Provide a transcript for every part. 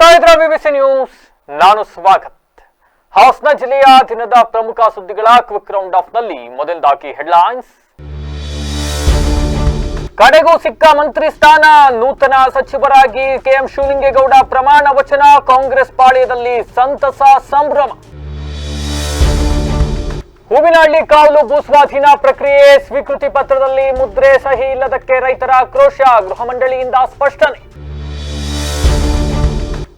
ನೋಡ್ತಾ ಇದ್ರೆ BBC news, ನಾನು ಸ್ವಾಗತ್. ಹಾಸನ ಜಿಲ್ಲೆಯ ದಿನದ ಪ್ರಮುಖ ಸುದ್ದಿಗಳ ಕ್ವಿಕ್ ರೌಂಡ್ ಆಫ್ ನಲ್ಲಿ ಮೊದಲದಾಗಿ ಹೆಡ್ಲೈನ್ಸ್. ಕಡೆಗೂ ಸಿಕ್ಕ ಮಂತ್ರಿ ಸ್ಥಾನ, ನೂತನ ಸಚಿವರಾಗಿ ಕೆಎಂ ಶಿವಲಿಂಗೇಗೌಡ ಪ್ರಮಾಣ ವಚನ, ಕಾಂಗ್ರೆಸ್ ಪಾಳ್ಯದಲ್ಲಿ ಸಂತಸ ಸಂಭ್ರಮ. ಹೂವಿನಹಳ್ಳಿ ಕಾವಲು ಭೂಸ್ವಾಧೀನ ಪ್ರಕ್ರಿಯೆ, ಸ್ವೀಕೃತಿ ಪತ್ರದಲ್ಲಿ ಮುದ್ರೆ ಸಹಿ ಇಲ್ಲದಕ್ಕೆ ರೈತರ ಆಕ್ರೋಶ, ಗೃಹ ಮಂಡಳಿಯಿಂದ ಸ್ಪಷ್ಟನೆ.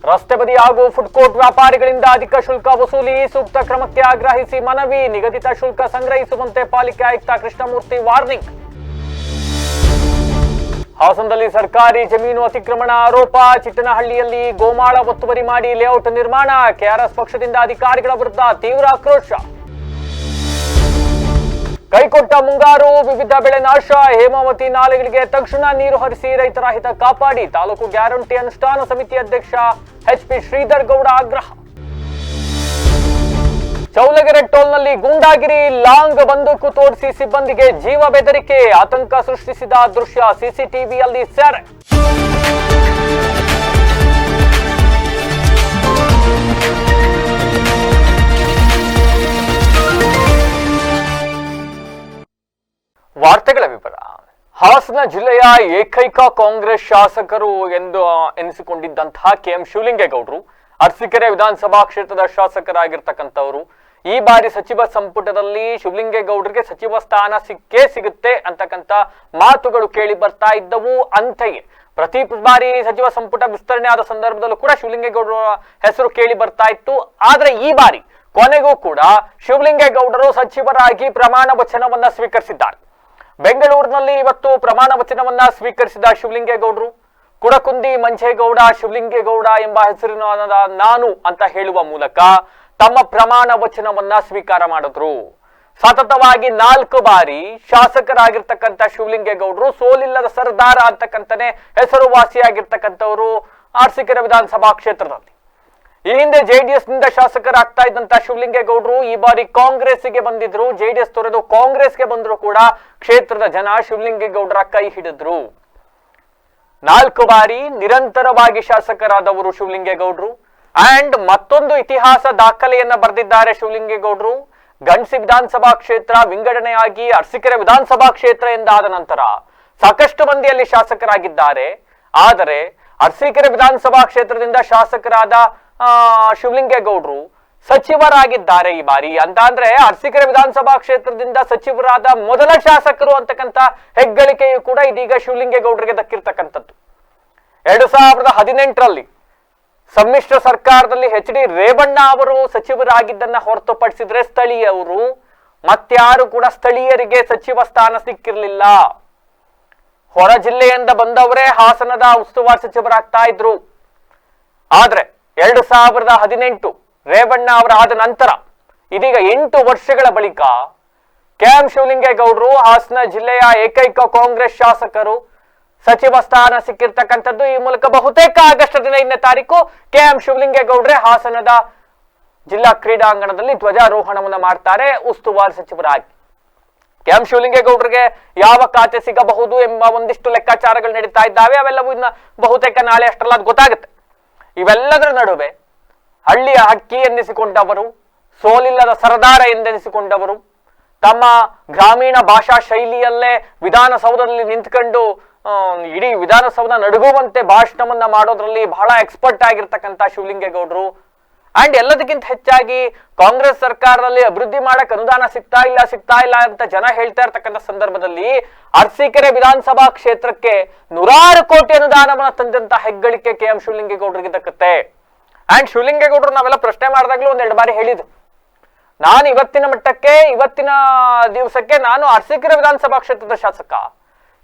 ರಸ್ತೆ ಬದಿ ಹಾಗೂ ಫುಡ್ ಕೋರ್ಟ್ ವ್ಯಾಪಾರಿಗಳಿಂದ ಅಧಿಕ ಶುಲ್ಕ ವಸೂಲಿ, ಸೂಕ್ತ ಕ್ರಮಕ್ಕೆ ಆಗ್ರಹಿಸಿ ಮನವಿ, ನಿಗದಿತ ಶುಲ್ಕ ಸಂಗ್ರಹಿಸುವಂತೆ ಪಾಲಿಕೆ ಆಯುಕ್ತ ಕೃಷ್ಣಮೂರ್ತಿ ವಾರ್ನಿಂಗ್. ಹಾಸನದಲ್ಲಿ ಸರ್ಕಾರಿ ಜಮೀನು ಅತಿಕ್ರಮಣ ಆರೋಪ, ಚಿಟ್ಟನಹಳ್ಳಿಯಲ್ಲಿ ಗೋಮಾಳ ಒತ್ತುವರಿ ಮಾಡಿ ಲೇಔಟ್ ನಿರ್ಮಾಣ, ಕೆಆರ್ಎಸ್ ಪಕ್ಷದಿಂದ ಅಧಿಕಾರಿಗಳ ವಿರುದ್ಧ ತೀವ್ರ ಆಕ್ರೋಶ. ಕೈಕೊಟ್ಟ ಮುಂಗಾರು, ವಿವಿಧ ಬೆಳೆ ನಾಶ, ಹೇಮಾವತಿ ನಾಲೆಗಳಿಗೆ ತಕ್ಷಣ ನೀರು ಹರಿಸಿ ರೈತರ ಹಿತ ಕಾಪಾಡಿ, ತಾಲೂಕು ಗ್ಯಾರಂಟಿ ಅನುಷ್ಠಾನ ಸಮಿತಿ ಅಧ್ಯಕ್ಷ ಎಚ್ಪಿ ಶ್ರೀಧರ್ ಗೌಡ ಆಗ್ರಹ. ಚೌಲಗೆರೆ ಟೋಲ್ನಲ್ಲಿ ಗೂಂಡಾಗಿರಿ, ಲಾಂಗ್ ಬಂದೂಕು ತೋರಿಸಿ ಸಿಬ್ಬಂದಿಗೆ ಜೀವ ಬೆದರಿಕೆ, ಆತಂಕ ಸೃಷ್ಟಿಸಿದ ದೃಶ್ಯ ಸಿಸಿಟಿವಿಯಲ್ಲಿ ಸೆರೆ. ವಾರ್ತೆಗಳ ವಿವರ. ಹಾಸನ ಜಿಲ್ಲೆಯ ಏಕೈಕ ಕಾಂಗ್ರೆಸ್ ಶಾಸಕರು ಎಂದು ಎನಿಸಿಕೊಂಡಿದ್ದಂತಹ ಕೆಎಂ ಶಿವಲಿಂಗೇಗೌಡರು ಅರಸೀಕೆರೆ ವಿಧಾನಸಭಾ ಕ್ಷೇತ್ರದ ಶಾಸಕರಾಗಿರ್ತಕ್ಕಂಥವರು ಈ ಬಾರಿ ಸಚಿವ ಸಂಪುಟದಲ್ಲಿ ಶಿವಲಿಂಗೇಗೌಡರಿಗೆ ಸಚಿವ ಸ್ಥಾನ ಸಿಗುತ್ತೆ ಅಂತಕ್ಕಂಥ ಮಾತುಗಳು ಕೇಳಿ ಬರ್ತಾ ಇದ್ದವು. ಅಂತೆಯೇ ಪ್ರತಿ ಬಾರಿ ಸಚಿವ ಸಂಪುಟ ವಿಸ್ತರಣೆ ಆದ ಸಂದರ್ಭದಲ್ಲೂ ಕೂಡ ಶಿವಲಿಂಗೇಗೌಡರ ಹೆಸರು ಕೇಳಿ ಬರ್ತಾ ಇತ್ತು. ಆದ್ರೆ ಈ ಬಾರಿ ಕೊನೆಗೂ ಕೂಡ ಶಿವಲಿಂಗೇಗೌಡರು ಸಚಿವರಾಗಿ ಪ್ರಮಾಣ ವಚನವನ್ನ ಸ್ವೀಕರಿಸಿದ್ದಾರೆ. ಬೆಂಗಳೂರಿನಲ್ಲಿ ಇವತ್ತು ಪ್ರಮಾಣ ವಚನವನ್ನ ಸ್ವೀಕರಿಸಿದ ಶಿವಲಿಂಗೇಗೌಡರು ಕುಡಕುಂದಿ ಮಂಜೇಗೌಡ ಶಿವಲಿಂಗೇಗೌಡ ಎಂಬ ಹೆಸರಿನ ನಾನು ಅಂತ ಹೇಳುವ ಮೂಲಕ ತಮ್ಮ ಪ್ರಮಾಣ ವಚನವನ್ನ ಸ್ವೀಕಾರ ಮಾಡಿದ್ರು. ಸತತವಾಗಿ 4 ಬಾರಿ ಶಾಸಕರಾಗಿರ್ತಕ್ಕಂಥ ಶಿವಲಿಂಗೇಗೌಡರು ಸೋಲಿಲ್ಲದ ಸರ್ದಾರ ಅಂತಕ್ಕಂಥನೇ ಹೆಸರುವಾಸಿಯಾಗಿರ್ತಕ್ಕಂಥವರು ಅರಸೀಕೆರೆ ವಿಧಾನಸಭಾ ಕ್ಷೇತ್ರದಲ್ಲಿ. ಈ ಹಿಂದೆ ಜೆಡಿಎಸ್ ನಿಂದ ಶಾಸಕರಾಗ್ತಾ ಇದ್ದಂತ ಶಿವಲಿಂಗೇಗೌಡರು ಈ ಬಾರಿ ಕಾಂಗ್ರೆಸ್ಗೆ ಬಂದಿದ್ರು. ಜೆಡಿಎಸ್ ತೊರೆದು ಕಾಂಗ್ರೆಸ್ಗೆ ಬಂದ್ರು ಕೂಡ ಕ್ಷೇತ್ರದ ಜನ ಶಿವಲಿಂಗೇಗೌಡರ ಕೈ ಹಿಡಿದ್ರು. 4 ಬಾರಿ ನಿರಂತರವಾಗಿ ಶಾಸಕರಾದವರು ಶಿವಲಿಂಗೇಗೌಡರು. ಅಂಡ್ ಮತ್ತೊಂದು ಇತಿಹಾಸ ದಾಖಲೆಯನ್ನ ಬರೆದಿದ್ದಾರೆ ಶಿವಲಿಂಗೇಗೌಡರು. ಗಂಡ್ಸಿ ವಿಧಾನಸಭಾ ಕ್ಷೇತ್ರ ವಿಂಗಡಣೆಯಾಗಿ ಅರಸೀಕೆರೆ ವಿಧಾನಸಭಾ ಕ್ಷೇತ್ರ ಎಂದಾದ ನಂತರ ಸಾಕಷ್ಟು ಮಂದಿಯಲ್ಲಿ ಶಾಸಕರಾಗಿದ್ದಾರೆ. ಆದರೆ ಅರಸೀಕೆರೆ ವಿಧಾನಸಭಾ ಕ್ಷೇತ್ರದಿಂದ ಶಾಸಕರಾದ ಶಿವಲಿಂಗೇಗೌಡರು ಸಚಿವರಾಗಿದ್ದಾರೆ ಈ ಬಾರಿ. ಅಂತ ಅಂದ್ರೆ ಅರಸೀಕೆರೆ ವಿಧಾನಸಭಾ ಕ್ಷೇತ್ರದಿಂದ ಸಚಿವರಾದ ಮೊದಲ ಶಾಸಕರು ಅಂತಕ್ಕಂಥ ಹೆಗ್ಗಳಿಕೆಯು ಕೂಡ ಇದೀಗ ಶಿವಲಿಂಗೇಗೌಡರಿಗೆ ದಕ್ಕಿರ್ತಕ್ಕಂಥದ್ದು. 2018ರಲ್ಲಿ ಸಮ್ಮಿಶ್ರ ಸರ್ಕಾರದಲ್ಲಿ ಎಚ್.ಡಿ. ರೇವಣ್ಣ ಅವರು ಸಚಿವರಾಗಿದ್ದನ್ನ ಹೊರತುಪಡಿಸಿದ್ರೆ ಸ್ಥಳೀಯರು ಮತ್ಯಾರು ಕೂಡ ಸ್ಥಳೀಯರಿಗೆ ಸಚಿವ ಸ್ಥಾನ ಸಿಕ್ಕಿರ್ಲಿಲ್ಲ. ಹೊರ ಜಿಲ್ಲೆಯಿಂದ ಬಂದವರೇ ಹಾಸನದ ಉಸ್ತುವಾರಿ ಸಚಿವರಾಗ್ತಾ ಇದ್ರು. ಆದ್ರೆ 2018 ರೇವಣ್ಣ ಅವರ ಆದ ನಂತರ ಇದೀಗ 8 ವರ್ಷಗಳ ಬಳಿಕ ಕೆಎಂ ಶಿವಲಿಂಗೇಗೌಡರು ಹಾಸನ ಜಿಲ್ಲೆಯ ಏಕೈಕ ಕಾಂಗ್ರೆಸ್ ಶಾಸಕರು, ಸಚಿವ ಸ್ಥಾನ ಸಿಕ್ಕಿರ್ತಕ್ಕಂಥದ್ದು. ಈ ಮೂಲಕ ಬಹುತೇಕ ಆಗಸ್ಟ್ 15ನೇ ತಾರೀಕು ಕೆಎಂ ಶಿವಲಿಂಗೇಗೌಡ್ರೆ ಹಾಸನದ ಜಿಲ್ಲಾ ಕ್ರೀಡಾಂಗಣದಲ್ಲಿ ಧ್ವಜಾರೋಹಣವನ್ನು ಮಾಡ್ತಾರೆ ಉಸ್ತುವಾರಿ ಸಚಿವರಾಗಿ. ಕೆಎಂ ಶಿವಲಿಂಗೇಗೌಡರಿಗೆ ಯಾವ ಖಾತೆ ಸಿಗಬಹುದು ಎಂಬ ಒಂದಿಷ್ಟು ಲೆಕ್ಕಾಚಾರಗಳು ನಡೀತಾ ಇದ್ದಾವೆ. ಅವೆಲ್ಲವೂ ಇನ್ನು ಬಹುತೇಕ ನಾಳೆ ಅಷ್ಟರಲ್ಲ ಅದು ಗೊತ್ತಾಗುತ್ತೆ. ಇವೆಲ್ಲದರ ನಡುವೆ ಹಳ್ಳಿಯ ಹಕ್ಕಿ ಎನ್ನಿಸಿಕೊಂಡವರು, ಸೋಲಿಲ್ಲದ ಸರದಾರ ಎಂದೆನಿಸಿಕೊಂಡವರು, ತಮ್ಮ ಗ್ರಾಮೀಣ ಭಾಷಾ ಶೈಲಿಯಲ್ಲೇ ವಿಧಾನಸೌಧದಲ್ಲಿ ನಿಂತ್ಕೊಂಡು ಇಡೀ ವಿಧಾನಸೌಧ ನಡುಗುವಂತೆ ಭಾಷಣವನ್ನ ಮಾಡೋದ್ರಲ್ಲಿ ಬಹಳ ಎಕ್ಸ್ಪರ್ಟ್ ಆಗಿರ್ತಕ್ಕಂಥ ಶಿವಲಿಂಗೇಗೌಡರು. ಅಂಡ್ ಎಲ್ಲದಕ್ಕಿಂತ ಹೆಚ್ಚಾಗಿ ಕಾಂಗ್ರೆಸ್ ಸರ್ಕಾರದಲ್ಲಿ ಅಭಿವೃದ್ಧಿ ಮಾಡಕ್ ಅನುದಾನ ಸಿಗ್ತಾ ಇಲ್ಲ ಅಂತ ಜನ ಹೇಳ್ತಾ ಇರ್ತಕ್ಕಂಥ ಸಂದರ್ಭದಲ್ಲಿ ಅರಸೀಕೆರೆ ವಿಧಾನಸಭಾ ಕ್ಷೇತ್ರಕ್ಕೆ 100 ಕೋಟಿ ಅನುದಾನವನ್ನ ತಂದಂತ ಹೆಗ್ಗಳಿಕೆ ಕೆಎಂ ಶಿವಲಿಂಗೇಗೌಡರಿಗೆ ದಕ್ಕತ್ತೆ. ಅಂಡ್ ಶಿವಲಿಂಗೇಗೌಡರು ನಾವೆಲ್ಲ ಪ್ರಶ್ನೆ ಮಾಡಿದಾಗ್ಲೂ 1-2 ಬಾರಿ ಹೇಳಿದ್ರು, ನಾನು ಇವತ್ತಿನ ಮಟ್ಟಕ್ಕೆ ಇವತ್ತಿನ ದಿವಸಕ್ಕೆ ನಾನು ಅರಸೀಕೆರೆ ವಿಧಾನಸಭಾ ಕ್ಷೇತ್ರದ ಶಾಸಕ,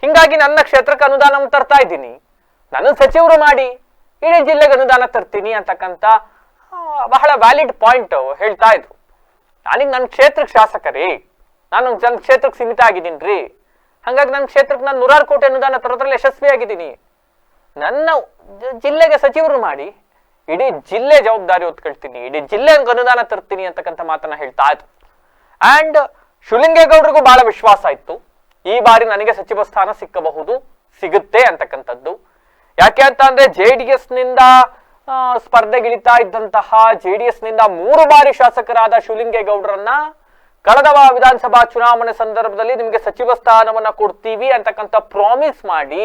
ಹಿಂಗಾಗಿ ನನ್ನ ಕ್ಷೇತ್ರಕ್ಕೆ ಅನುದಾನ ತರ್ತಾ ಇದ್ದೀನಿ, ನನ್ನ ಸಚಿವರು ಮಾಡಿ ಇಡೀ ಜಿಲ್ಲೆಗೆ ಅನುದಾನ ತರ್ತೀನಿ ಅಂತಕ್ಕಂಥ ಬಹಳ ವ್ಯಾಲಿಡ್ ಪಾಯಿಂಟ್ ಹೇಳ್ತಾ ಇದ್ರು. ನಾನೀಗ ನನ್ನ ಕ್ಷೇತ್ರಕ್ಕೆ ಶಾಸಕರಿ, ನಾನು ನನ್ನ ಕ್ಷೇತ್ರಕ್ಕೆ ಸೀಮಿತ ಆಗಿದ್ದೀನಿ, ಹಾಗಾಗಿ ನನ್ನ ಕ್ಷೇತ್ರಕ್ಕೆ ನಾನು 100 ಕೋಟಿ ಅನುದಾನ ತರೋದ್ರಲ್ಲಿ ಯಶಸ್ವಿಯಾಗಿದ್ದೀನಿ, ನನ್ನ ಜಿಲ್ಲೆಗೆ ಸಚಿವರು ಮಾಡಿ ಇಡೀ ಜಿಲ್ಲೆ ಜವಾಬ್ದಾರಿ ಹೊತ್ಕೊಳ್ತೀನಿ, ಇಡೀ ಜಿಲ್ಲೆ ಅನುದಾನ ತರ್ತೀನಿ ಅಂತಕ್ಕಂಥ ಮಾತನ್ನ ಹೇಳ್ತಾ ಇದ್ರು. ಅಂಡ್ ಶಿವಲಿಂಗೇಗೌಡರಿಗೂ ಬಹಳ ವಿಶ್ವಾಸ ಇತ್ತು, ಈ ಬಾರಿ ನನಗೆ ಸಚಿವ ಸ್ಥಾನ ಸಿಕ್ಕಬಹುದು, ಸಿಗುತ್ತೆ ಅಂತಕ್ಕಂಥದ್ದು. ಯಾಕೆ ಅಂತ ಅಂದ್ರೆ ಜೆಡಿಎಸ್ ನಿಂದ ಸ್ಪರ್ಧೆಗಿಳಿತಾ ಇದ್ದಂತಹ JDS-ನಿಂದ 3 ಬಾರಿ ಶಾಸಕರಾದ ಶಿವಲಿಂಗೇಗೌಡರನ್ನ ಕಳೆದ ವಿಧಾನಸಭಾ ಚುನಾವಣೆ ಸಂದರ್ಭದಲ್ಲಿ ನಿಮಗೆ ಸಚಿವ ಸ್ಥಾನವನ್ನ ಕೊಡ್ತೀವಿ ಅಂತಕ್ಕಂಥ ಪ್ರಾಮಿಸ್ ಮಾಡಿ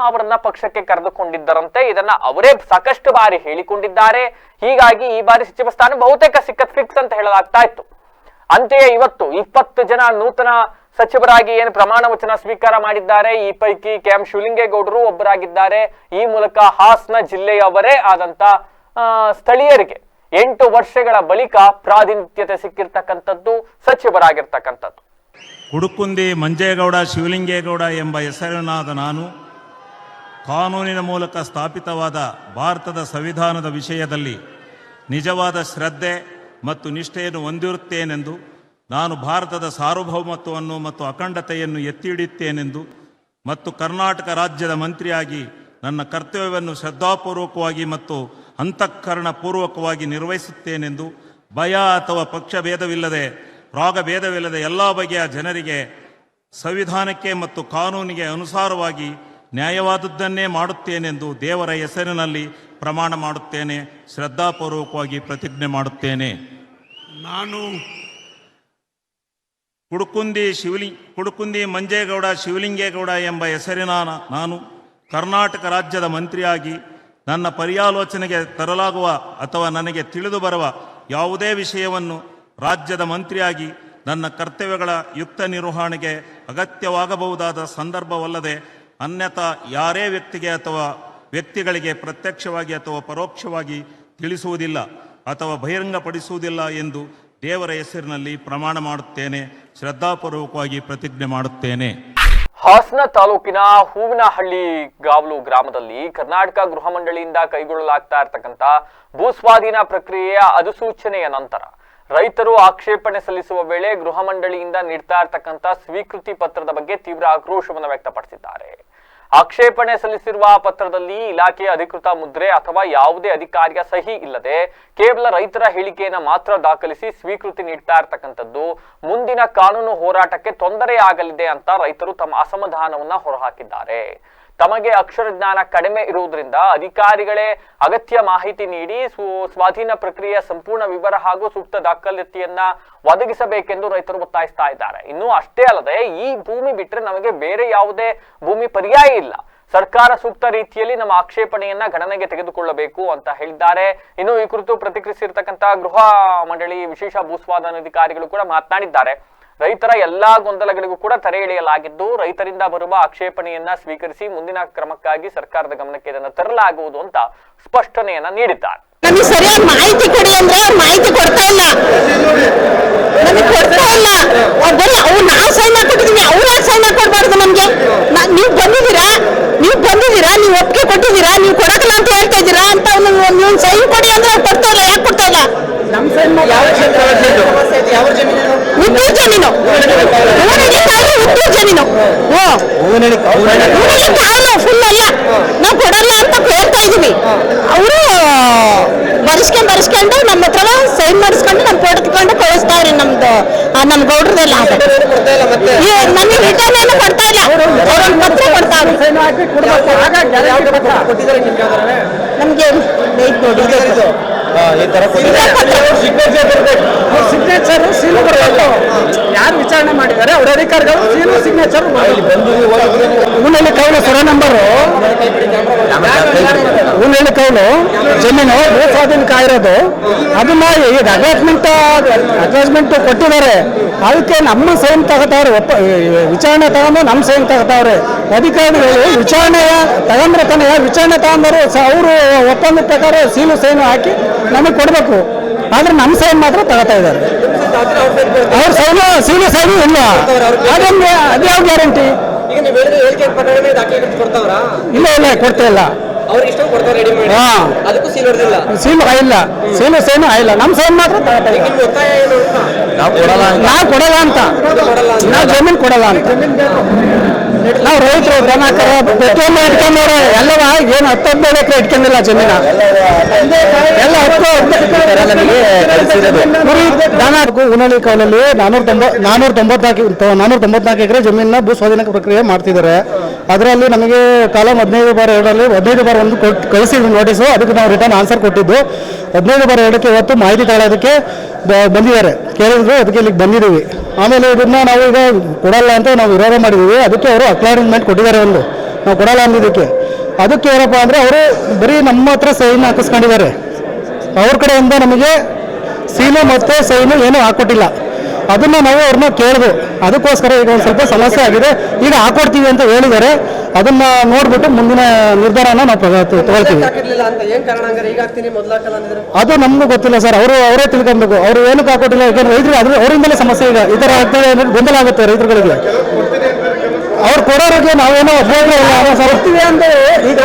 ಅವರನ್ನ ಪಕ್ಷಕ್ಕೆ ಕರೆದುಕೊಂಡಿದ್ದರಂತೆ. ಇದನ್ನ ಅವರೇ ಸಾಕಷ್ಟು ಬಾರಿ ಹೇಳಿಕೊಂಡಿದ್ದಾರೆ. ಹೀಗಾಗಿ ಈ ಬಾರಿ ಸಚಿವ ಸ್ಥಾನ ಬಹುತೇಕ ಸಿಕ್ಕತ್ ಫಿಕ್ಸ್ ಅಂತ ಹೇಳಲಾಗ್ತಾ ಇತ್ತು. ಅಂತೆಯೇ ಇವತ್ತು 20 ಜನ ನೂತನ ಸಚಿವರಾಗಿ ಏನು ಪ್ರಮಾಣ ವಚನ ಸ್ವೀಕಾರ ಮಾಡಿದ್ದಾರೆ. ಈ ಪೈಕಿ KM ಶಿವಲಿಂಗೇಗೌಡರು ಒಬ್ಬರಾಗಿದ್ದಾರೆ. ಈ ಮೂಲಕ ಹಾಸನ ಜಿಲ್ಲೆಯವರೇ ಆದಂತ ಸ್ಥಳೀಯರಿಗೆ 8 ವರ್ಷಗಳ ಬಳಿಕ ಪ್ರಾತಿನಿಧ್ಯತೆ ಸಿಕ್ಕಿರ್ತಕ್ಕಂಥದ್ದು, ಸಚಿವರಾಗಿರ್ತಕ್ಕಂಥದ್ದು. ಕುಡುಕುಂದಿ ಮಂಜೇಗೌಡ ಶಿವಲಿಂಗೇಗೌಡ ಎಂಬ ಹೆಸರಿನಾದ ನಾನು ಕಾನೂನಿನ ಮೂಲಕ ಸ್ಥಾಪಿತವಾದ ಭಾರತದ ಸಂವಿಧಾನದ ವಿಷಯದಲ್ಲಿ ನಿಜವಾದ ಶ್ರದ್ಧೆ ಮತ್ತು ನಿಷ್ಠೆಯನ್ನು ಹೊಂದಿರುತ್ತೇನೆಂದು, ನಾನು ಭಾರತದ ಸಾರ್ವಭೌಮತ್ವವನ್ನು ಮತ್ತು ಅಖಂಡತೆಯನ್ನು ಎತ್ತಿ ಹಿಡಿಯುತ್ತೇನೆಂದು ಮತ್ತು ಕರ್ನಾಟಕ ರಾಜ್ಯದ ಮಂತ್ರಿಯಾಗಿ ನನ್ನ ಕರ್ತವ್ಯವನ್ನು ಶ್ರದ್ಧಾಪೂರ್ವಕವಾಗಿ ಮತ್ತು ಅಂತಃಕರಣಪೂರ್ವಕವಾಗಿ ನಿರ್ವಹಿಸುತ್ತೇನೆಂದು, ಭಯ ಅಥವಾ ಪಕ್ಷಭೇದವಿಲ್ಲದೆ ರಾಗಭೇದವಿಲ್ಲದೆ ಎಲ್ಲ ಬಗೆಯ ಜನರಿಗೆ ಸಂವಿಧಾನಕ್ಕೆ ಮತ್ತು ಕಾನೂನಿಗೆ ಅನುಸಾರವಾಗಿ ನ್ಯಾಯವಾದದ್ದನ್ನೇ ಮಾಡುತ್ತೇನೆಂದು ದೇವರ ಹೆಸರಿನಲ್ಲಿ ಪ್ರಮಾಣ ಮಾಡುತ್ತೇನೆ. ಶ್ರದ್ಧಾಪೂರ್ವಕವಾಗಿ ಪ್ರತಿಜ್ಞೆ ಮಾಡುತ್ತೇನೆ. ನಾನು ಕುಡುಕುಂದಿ ಮಂಜೇಗೌಡ ಶಿವಲಿಂಗೇಗೌಡ ಎಂಬ ಹೆಸರಿನ ನಾನು ಕರ್ನಾಟಕ ರಾಜ್ಯದ ಮಂತ್ರಿಯಾಗಿ ನನ್ನ ಪರ್ಯಾಲೋಚನೆಗೆ ತರಲಾಗುವ ಅಥವಾ ನನಗೆ ತಿಳಿದು ಬರುವ ಯಾವುದೇ ವಿಷಯವನ್ನು ರಾಜ್ಯದ ಮಂತ್ರಿಯಾಗಿ ನನ್ನ ಕರ್ತವ್ಯಗಳ ಯುಕ್ತ ನಿರ್ವಹಣೆಗೆ ಅಗತ್ಯವಾಗಬಹುದಾದ ಸಂದರ್ಭವಲ್ಲದೆ ಅನ್ಯಥಾ ಯಾರೇ ವ್ಯಕ್ತಿಗೆ ಅಥವಾ ವ್ಯಕ್ತಿಗಳಿಗೆ ಪ್ರತ್ಯಕ್ಷವಾಗಿ ಅಥವಾ ಪರೋಕ್ಷವಾಗಿ ತಿಳಿಸುವುದಿಲ್ಲ ಅಥವಾ ಬಹಿರಂಗಪಡಿಸುವುದಿಲ್ಲ ಎಂದು ದೇವರ ಹೆಸರಿನಲ್ಲಿ ಪ್ರಮಾಣ ಮಾಡುತ್ತೇನೆ. ಶ್ರದ್ಧಾಪೂರ್ವಕವಾಗಿ ಪ್ರತಿಜ್ಞೆ ಮಾಡುತ್ತೇನೆ. ಹಾಸನ ತಾಲೂಕಿನ ಹೂವಿನಹಳ್ಳಿ ಗಾವಲು ಗ್ರಾಮದಲ್ಲಿ ಕರ್ನಾಟಕ ಗೃಹ ಮಂಡಳಿಯಿಂದ ಕೈಗೊಳ್ಳಲಾಗ್ತಾ ಇರತಕ್ಕಂತ ಭೂಸ್ವಾಧೀನ ಪ್ರಕ್ರಿಯೆಯ ಅಧಿಸೂಚನೆಯ ನಂತರ ರೈತರು ಆಕ್ಷೇಪಣೆ ಸಲ್ಲಿಸುವ ವೇಳೆ ಗೃಹ ಮಂಡಳಿಯಿಂದ ನೀಡ್ತಾ ಇರತಕ್ಕಂತ ಸ್ವೀಕೃತಿ ಪತ್ರದ ಬಗ್ಗೆ ತೀವ್ರ ಆಕ್ರೋಶವನ್ನು ವ್ಯಕ್ತಪಡಿಸಿದ್ದಾರೆ. ಆಕ್ಷೇಪಣೆ ಸಲ್ಲಿಸಿರುವ ಪತ್ರದಲ್ಲಿ ಇಲಾಖೆಯ ಅಧಿಕೃತ ಮುದ್ರೆ ಅಥವಾ ಯಾವುದೇ ಅಧಿಕಾರಿಯ ಸಹಿ ಇಲ್ಲದೆ ಕೇವಲ ರೈತರ ಹೇಳಿಕೆಯನ್ನು ಮಾತ್ರ ದಾಖಲಿಸಿ ಸ್ವೀಕೃತಿ ನೀಡ್ತಾ ಇರತಕ್ಕಂಥದ್ದು ಮುಂದಿನ ಕಾನೂನು ಹೋರಾಟಕ್ಕೆ ತೊಂದರೆಯಾಗಲಿದೆ ಅಂತ ರೈತರು ತಮ್ಮ ಅಸಮಾಧಾನವನ್ನ ಹೊರಹಾಕಿದ್ದಾರೆ. ತಮಗೆ ಅಕ್ಷರ ಜ್ಞಾನ ಕಡಿಮೆ ಇರುವುದರಿಂದ ಅಧಿಕಾರಿಗಳೇ ಅಗತ್ಯ ಮಾಹಿತಿ ನೀಡಿ ಸ್ವಾಧೀನ ಪ್ರಕ್ರಿಯೆಯ ಸಂಪೂರ್ಣ ವಿವರ ಹಾಗೂ ಸೂಕ್ತ ದಾಖಲಾತಿಯನ್ನ ಒದಗಿಸಬೇಕೆಂದು ರೈತರು ಒತ್ತಾಯಿಸ್ತಾ ಇದ್ದಾರೆ. ಇನ್ನು ಅಷ್ಟೇ ಅಲ್ಲದೆ ಈ ಭೂಮಿ ಬಿಟ್ಟರೆ ನಮಗೆ ಬೇರೆ ಯಾವುದೇ ಭೂಮಿ ಪರ್ಯಾಯ ಇಲ್ಲ. ಸರ್ಕಾರ ಸೂಕ್ತ ರೀತಿಯಲ್ಲಿ ನಮ್ಮ ಆಕ್ಷೇಪಣೆಯನ್ನ ಗಣನೆಗೆ ತೆಗೆದುಕೊಳ್ಳಬೇಕು ಅಂತ ಹೇಳಿದ್ದಾರೆ. ಇನ್ನು ಈ ಕುರಿತು ಪ್ರತಿಕ್ರಿಯಿಸಿರ್ತಕ್ಕಂಥ ಗೃಹ ಮಂಡಳಿ ವಿಶೇಷ ಭೂಸ್ವಾಧೀನಾಧಿಕಾರಿಗಳು ಕೂಡ ಮಾತನಾಡಿದ್ದಾರೆ. ರೈತರ ಎಲ್ಲಾ ಗೊಂದಲಗಳಿಗೂ ಕೂಡ ತೆರೆ ಎಳೆಯಲಾಗಿದ್ದು ರೈತರಿಂದ ಬರುವ ಆಕ್ಷೇಪಣೆಯನ್ನ ಸ್ವೀಕರಿಸಿ ಮುಂದಿನ ಕ್ರಮಕ್ಕಾಗಿ ಸರ್ಕಾರದ ಗಮನಕ್ಕೆ ಇದನ್ನು ತರಲಾಗುವುದು ಅಂತ ಸ್ಪಷ್ಟನೆಯನ್ನ ನೀಡಿದ್ದಾರೆ. ನಮಗೆ ಸರಿಯಾಗಿ ಮಾಹಿತಿ ಕೊಡಿ ಅಂದ್ರೆ ಮಾಹಿತಿ ಕೊಡ್ತಾ ಇಲ್ಲ, ನಮಗೆ ಕೊಡ್ತಾ ಇಲ್ಲ. ಬರೀ ನಾವು ಸೈನ್ ಹಾಕೊಟ್ಟಿದೀವಿ, ಅವ್ರ ಸೈನ್ ಹಾಕೊಡ್ಬಾರ್ದು ನಮ್ಗೆ. ನೀವು ಬಂದಿದ್ದೀರಾ, ನೀವು ಒಪ್ಪಿಗೆ ಕೊಟ್ಟಿದ್ದೀರಾ, ನೀವು ಕೊಡಕಲ್ಲ ಅಂತ ಹೇಳ್ತಾ ಇದ್ದೀರಾ ಅಂತ ನೀವು ಸೈನ್ ಕೊಡಿ ಅಂದ್ರೆ ಕೊಡ್ತಾ ಇಲ್ಲ. ಯಾಕೆ ಕೊಡ್ತಾ ಇಲ್ಲ? ಉದ್ದು ಜಮೀನು ಫುಲ್ ಅಲ್ಲ, ನಾವು ಕೊಡಲ್ಲ ಅಂತ ಹೇಳ್ತಾ ಇದೀವಿ. ಅವರು ಬರೆಸ್ಕೊಂಡು ನಮ್ಮ ಹತ್ರ ಸೈನ್ ಮಾಡಿಸ್ಕೊಂಡು ನಮ್ ಕೊಡ್ಕೊಂಡು ಕಳಿಸ್ತಾವ್ರಿ. ನಮ್ ಗೌಡ್ರದೆಲ್ಲ ನಮಗೆ ರಿಟರ್ನ್ ಏನು ಕೊಡ್ತಾ ಇಲ್ಲ, ಅವ್ರೊಂದು ಪತ್ರ ಕೊಡ್ತಾವ್ರಿ. ನಮ್ಗೆ ಸಿಗ್ನೇಚರ್ ಸೀಲು ಬರಬೇಕು. ಯಾರು ವಿಚಾರಣೆ ಮಾಡಿದ್ದಾರೆ ಅವ್ರ ಅಧಿಕಾರಿಗಳು ಸೀಲು ಸಿಗ್ನೇಚರ್ ಊನಲ್ಲಿ ಕೌಲು ಸರ ನಂಬರು ಊನಲ್ಲಿ ಕೌಲು ಜಮೀನು ಭೂಸ್ವಾಧೀನ ಕಾಯಿರೋದು ಅದನ್ನ ಈಗ ಅಟ್ಯಾಚ್ಮೆಂಟ್ ಕೊಟ್ಟಿದ್ದಾರೆ. ಅದಕ್ಕೆ ನಮ್ಮ ಸೈನ್ ತಗೋತಾವ್ರೆ, ವಿಚಾರಣೆ ತಗೊಂಡು ನಮ್ಮ ಸೈನ್ ತಗೋತಾವ್ರೆ. ಅಧಿಕಾರಿಗಳು ವಿಚಾರಣೆಯ ತಗೊಂಡ್ರೆ ತಾನೇ ವಿಚಾರಣೆ ತಗೊಂಡರು ಅವರು ಒಪ್ಪಂದದ ಪ್ರಕಾರ ಸೀಲು ಸೈನು ಹಾಕಿ ನಮಗೆ ಕೊಡಬೇಕು. ಆದ್ರೆ ನಮ್ಮ ಸೈನ್ ಮಾತ್ರ ತಗೋತಾ ಇದ್ದಾರೆ. ಅವ್ರ ಸೈನು ಸೀಲು ಸೈನು ಇಲ್ಲ. ಅದ್ಯಾವ ಗ್ಯಾರಂಟಿ? ಇಲ್ಲ ಕೊಡ್ತಾ ಇಲ್ಲ. ಸೀಲು ಇಲ್ಲ, ಸೀಲು ಸೈನು ಇಲ್ಲ. ನಮ್ಮ ಸೈನ್ ಮಾತ್ರ ತಗೋತಾ ಇಲ್ಲ. ನಾವು ಕೊಡಲ್ಲ ಅಂತ, ನಾವು ಜಮೀನು ಕೊಡಲ್ಲ ಅಂತ. ನಾವು ರೈತರು ದನ ಪ್ರತಿಯೊಂದು ಇಟ್ಕೊಂಡವ್ರೆ ಎಲ್ಲವ ಏನು 10-15 ಎಕರೆ ಇಟ್ಕೊಂಡಿಲ್ಲ ಜಮೀನ ಎಲ್ಲ 10 ದನ ಉನಳ್ಳಿ ಕಾಲಲ್ಲಿ 494 ಎಕರೆ ಜಮೀನ ಭೂ ಸ್ವಾಧೀನ ಪ್ರಕ್ರಿಯೆ ಮಾಡ್ತಿದ್ದಾರೆ. ಅದರಲ್ಲಿ ನಮಗೆ ಕಾಲಂ 15/2ರಲ್ಲಿ 15/1 ಕಳಿಸಿದ್ವಿ ನೋಟಿಸು. ಅದಕ್ಕೆ ನಾವು ರಿಟರ್ನ್ ಆನ್ಸರ್ ಕೊಟ್ಟಿದ್ದು. 15/2ಕ್ಕೆ ಇವತ್ತು ಮಾಹಿತಿ ತಗೊಳ್ಳೋದಕ್ಕೆ ಬಂದಿದ್ದಾರೆ, ಕೇಳಿದ್ರು, ಅದಕ್ಕೆ ಇಲ್ಲಿಗೆ ಬಂದಿದ್ದೀವಿ. ಆಮೇಲೆ ಇದನ್ನ ನಾವು ಈಗ ಕೊಡಲ್ಲ ಅಂತ ನಾವು ವಿರೋಧ ಮಾಡಿದ್ದೀವಿ. ಅದಕ್ಕೆ ಅವರು ಅಕ್ನಾಲೆಜ್ಮೆಂಟ್ ಕೊಟ್ಟಿದ್ದಾರೆ. ನಾವು ಕೊಡಲ್ಲ ಅಂದಿದ್ದಕ್ಕೆ ಅದಕ್ಕೆ ಏನಪ್ಪ ಅಂದರೆ ಅವರು ಬರೀ ನಮ್ಮ ಹತ್ರ ಸೈನ್ ಹಾಕಿಸ್ಕೊಂಡಿದ್ದಾರೆ. ಅವ್ರ ಕಡೆಯಿಂದ ನಮಗೆ ಸೀಲು ಮತ್ತು ಸೈನು ಏನೂ ಹಾಕ್ಕೊಟ್ಟಿಲ್ಲ. ಅದನ್ನು ನಾವು ಅವ್ರನ್ನ ಕೇಳಿದ್ವು. ಅದಕ್ಕೋಸ್ಕರ ಈಗ ಒಂದು ಸ್ವಲ್ಪ ಸಮಸ್ಯೆ ಆಗಿದೆ. ಈಗ ಹಾಕೊಡ್ತೀವಿ ಅಂತ ಹೇಳಿದ್ದಾರೆ. ಅದನ್ನು ನೋಡಿಬಿಟ್ಟು ಮುಂದಿನ ನಿರ್ಧಾರನ ನಾವು ತಗೊಳ್ತೀವಿ. ಅದು ನಮಗೂ ಗೊತ್ತಿಲ್ಲ ಸರ್, ಅವರೇ ತಿಳ್ಕೊಬೇಕು. ಅವರು ಏನಕ್ಕೆ ಹಾಕೊಟ್ಟಿಲ್ಲ, ಯಾಕಂದ್ರೆ ರೈತರು ಅವರಿಂದಲೇ ಸಮಸ್ಯೆ. ಈಗ ಈ ಥರ ಆಗ್ತದೆ ಅನ್ನೋದು ಗೊಂದಲ ಆಗುತ್ತೆ ರೈತರುಗಳಿಗೆ. ಅವ್ರು ಕೊಡೋರಿಗೆ ನಾವೇನೋ ಬರ್ತೀವಿ ಅಂತ ಈಗ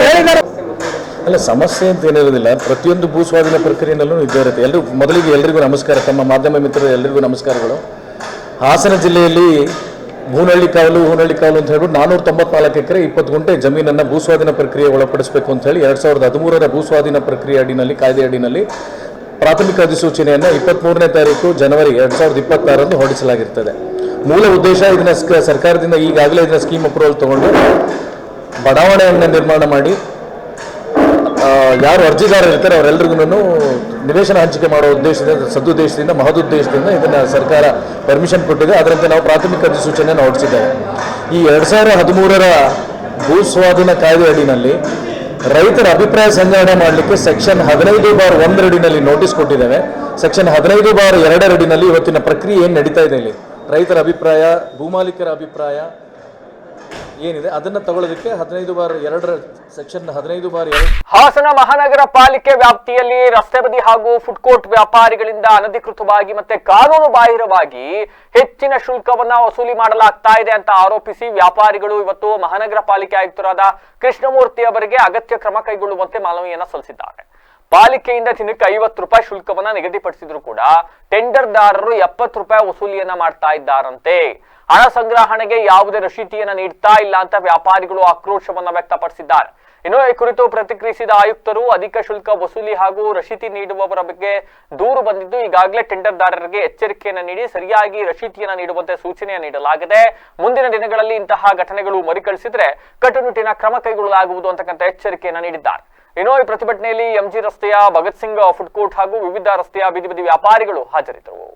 ಹೇಳಿದ್ದಾರೆ. ಅಲ್ಲ, ಸಮಸ್ಯೆ ಅಂತ ಏನಿರೋದಿಲ್ಲ. ಪ್ರತಿಯೊಂದು ಭೂ ಸ್ವಾಧೀನ ಪ್ರಕ್ರಿಯೆಯಲ್ಲೂ ಇದ್ದೇ ಇರುತ್ತೆ. ಮೊದಲಿಗೆ ಎಲ್ಲರಿಗೂ ನಮಸ್ಕಾರ. ತಮ್ಮ ಮಾಧ್ಯಮ ಮಿತ್ರರು ಎಲ್ಲರಿಗೂ ನಮಸ್ಕಾರಗಳು. ಹಾಸನ ಜಿಲ್ಲೆಯಲ್ಲಿ ಹೂನಳ್ಳಿ ಕಾವಲು ಅಂತ ಹೇಳ್ಬಿಟ್ಟು 494 ಎಕರೆ 20 ಗುಂಟೆ ಜಮೀನನ್ನು ಭೂ ಸ್ವಾಧೀನ ಪ್ರಕ್ರಿಯೆ ಒಳಪಡಿಸಬೇಕು ಅಂತ ಹೇಳಿ 2013ರ ಭೂ ಸ್ವಾಧೀನ ಪ್ರಕ್ರಿಯೆ ಅಡಿನಲ್ಲಿ, ಕಾಯ್ದೆ ಅಡಿನಲ್ಲಿ ಪ್ರಾಥಮಿಕ ಅಧಿಸೂಚನೆಯನ್ನು 23ನೇ ತಾರೀಕು ಜನವರಿ 2026ರಂದು ಹೊರಡಿಸಲಾಗಿರ್ತದೆ. ಮೂಲ ಉದ್ದೇಶ ಇದನ್ನ ಸರ್ಕಾರದಿಂದ ಈಗಾಗಲೇ ಇದನ್ನ ಸ್ಕೀಮ್ ಅಪ್ರೂವಲ್ ತಗೊಂಡು ಬಡಾವಣೆಯನ್ನು ನಿರ್ಮಾಣ ಮಾಡಿ ಯಾರು ಅರ್ಜಿದಾರರು ಇರ್ತಾರೆ ಅವರೆಲ್ಲರಿಗೂ ನಿವೇಶನ ಹಂಚಿಕೆ ಮಾಡೋ ಉದ್ದೇಶದಿಂದ, ಸದುದ್ದೇಶದಿಂದ, ಮಹದುದ್ದೇಶದಿಂದ ಇದನ್ನು ಸರ್ಕಾರ ಪರ್ಮಿಷನ್ ಕೊಟ್ಟಿದೆ. ಅದರಂತೆ ನಾವು ಪ್ರಾಥಮಿಕ ಅಧಿಸೂಚನೆಯನ್ನು ಹೊರಡಿಸಿದ್ದೇವೆ. ಈ 2013ರ ಭೂ ಸ್ವಾಧೀನ ಕಾಯ್ದೆ ಅಡಿನಲ್ಲಿ ರೈತರ ಅಭಿಪ್ರಾಯ ಸಂಗ್ರಹಣೆ ಮಾಡಲಿಕ್ಕೆ ಸೆಕ್ಷನ್ 15/1 ಅಡಿನಲ್ಲಿ ನೋಟಿಸ್ ಕೊಟ್ಟಿದ್ದೇವೆ. ಸೆಕ್ಷನ್ 15/2 ಅಡಿನಲ್ಲಿ ಇವತ್ತಿನ ಪ್ರಕ್ರಿಯೆ ಏನು ನಡೀತಾ ಇದೆ, ಇಲ್ಲಿ ರೈತರ ಅಭಿಪ್ರಾಯ, ಭೂಮಾಲೀಕರ ಅಭಿಪ್ರಾಯ ಏನಿದೆ ಅದನ್ನು ತಗೊಳ್ಳೋದಕ್ಕೆ 15/2 ಸೆಕ್ಷನ್ 15/2. ಹಾಸನ ಮಹಾನಗರ ಪಾಲಿಕೆ ವ್ಯಾಪ್ತಿಯಲ್ಲಿ ರಸ್ತೆ ಬದಿ ಹಾಗೂ ಫುಡ್ ಕೋರ್ಟ್ ವ್ಯಾಪಾರಿಗಳಿಂದ ಅನಧಿಕೃತವಾಗಿ ಮತ್ತೆ ಕಾನೂನು ಬಾಹಿರವಾಗಿ ಹೆಚ್ಚಿನ ಶುಲ್ಕವನ್ನ ವಸೂಲಿ ಮಾಡಲಾಗ್ತಾ ಇದೆ ಅಂತ ಆರೋಪಿಸಿ ವ್ಯಾಪಾರಿಗಳು ಇವತ್ತು ಮಹಾನಗರ ಪಾಲಿಕೆ ಆಯುಕ್ತರಾದ ಕೃಷ್ಣಮೂರ್ತಿ ಅವರಿಗೆ ಅಗತ್ಯ ಕ್ರಮ ಕೈಗೊಳ್ಳುವಂತೆ ಮನವಿಯನ್ನ ಸಲ್ಲಿಸಿದ್ದಾರೆ. ಪಾಲಿಕೆಯಿಂದ ದಿನಕ್ಕೆ 50 ರೂಪಾಯಿ ಶುಲ್ಕವನ್ನ ನಿಗದಿಪಡಿಸಿದ್ರು ಕೂಡ ಟೆಂಡರ್ದಾರರು 70 ರೂಪಾಯಿ ವಸೂಲಿಯನ್ನ ಮಾಡ್ತಾ ಇದ್ದಾರಂತೆ. ಹಣ ಸಂಗ್ರಹಣೆಗೆ ಯಾವುದೇ ರಶೀತಿಯನ್ನ ನೀಡ್ತಾ ಇಲ್ಲ ಅಂತ ವ್ಯಾಪಾರಿಗಳು ಆಕ್ರೋಶವನ್ನ ವ್ಯಕ್ತಪಡಿಸಿದ್ದಾರೆ. ಇನ್ನು ಈ ಕುರಿತು ಪ್ರತಿಕ್ರಿಯಿಸಿದ ಆಯುಕ್ತರು ಅಧಿಕ ಶುಲ್ಕ ವಸೂಲಿ ಹಾಗೂ ರಶೀತಿ ನೀಡುವವರ ಬಗ್ಗೆ ದೂರು ಬಂದಿದ್ದು ಈಗಾಗಲೇ ಟೆಂಡರ್ದಾರರಿಗೆ ಎಚ್ಚರಿಕೆಯನ್ನ ನೀಡಿ ಸರಿಯಾಗಿ ರಶೀತಿಯನ್ನ ನೀಡುವಂತೆ ಸೂಚನೆಯನ್ನು ನೀಡಲಾಗಿದೆ. ಮುಂದಿನ ದಿನಗಳಲ್ಲಿ ಇಂತಹ ಘಟನೆಗಳು ಮರುಕಳಿಸಿದ್ರೆ ಕಟ್ಟುನಿಟ್ಟಿನ ಕ್ರಮ ಕೈಗೊಳ್ಳಲಾಗುವುದು ಅಂತಕ್ಕಂಥ ಎಚ್ಚರಿಕೆಯನ್ನ ನೀಡಿದ್ದಾರೆ. ಇನ್ನು ಈ ಪ್ರತಿಭಟನೆಯಲ್ಲಿ ಎಂಜಿ ರಸ್ತೆಯ ಭಗತ್ ಸಿಂಗ್ ಫುಡ್ ಕೋರ್ಟ್ ಹಾಗೂ ವಿವಿಧ ರಸ್ತೆಯ ಬೀದಿ ಬದಿ ವ್ಯಾಪಾರಿಗಳು ಹಾಜರಿದ್ದರು.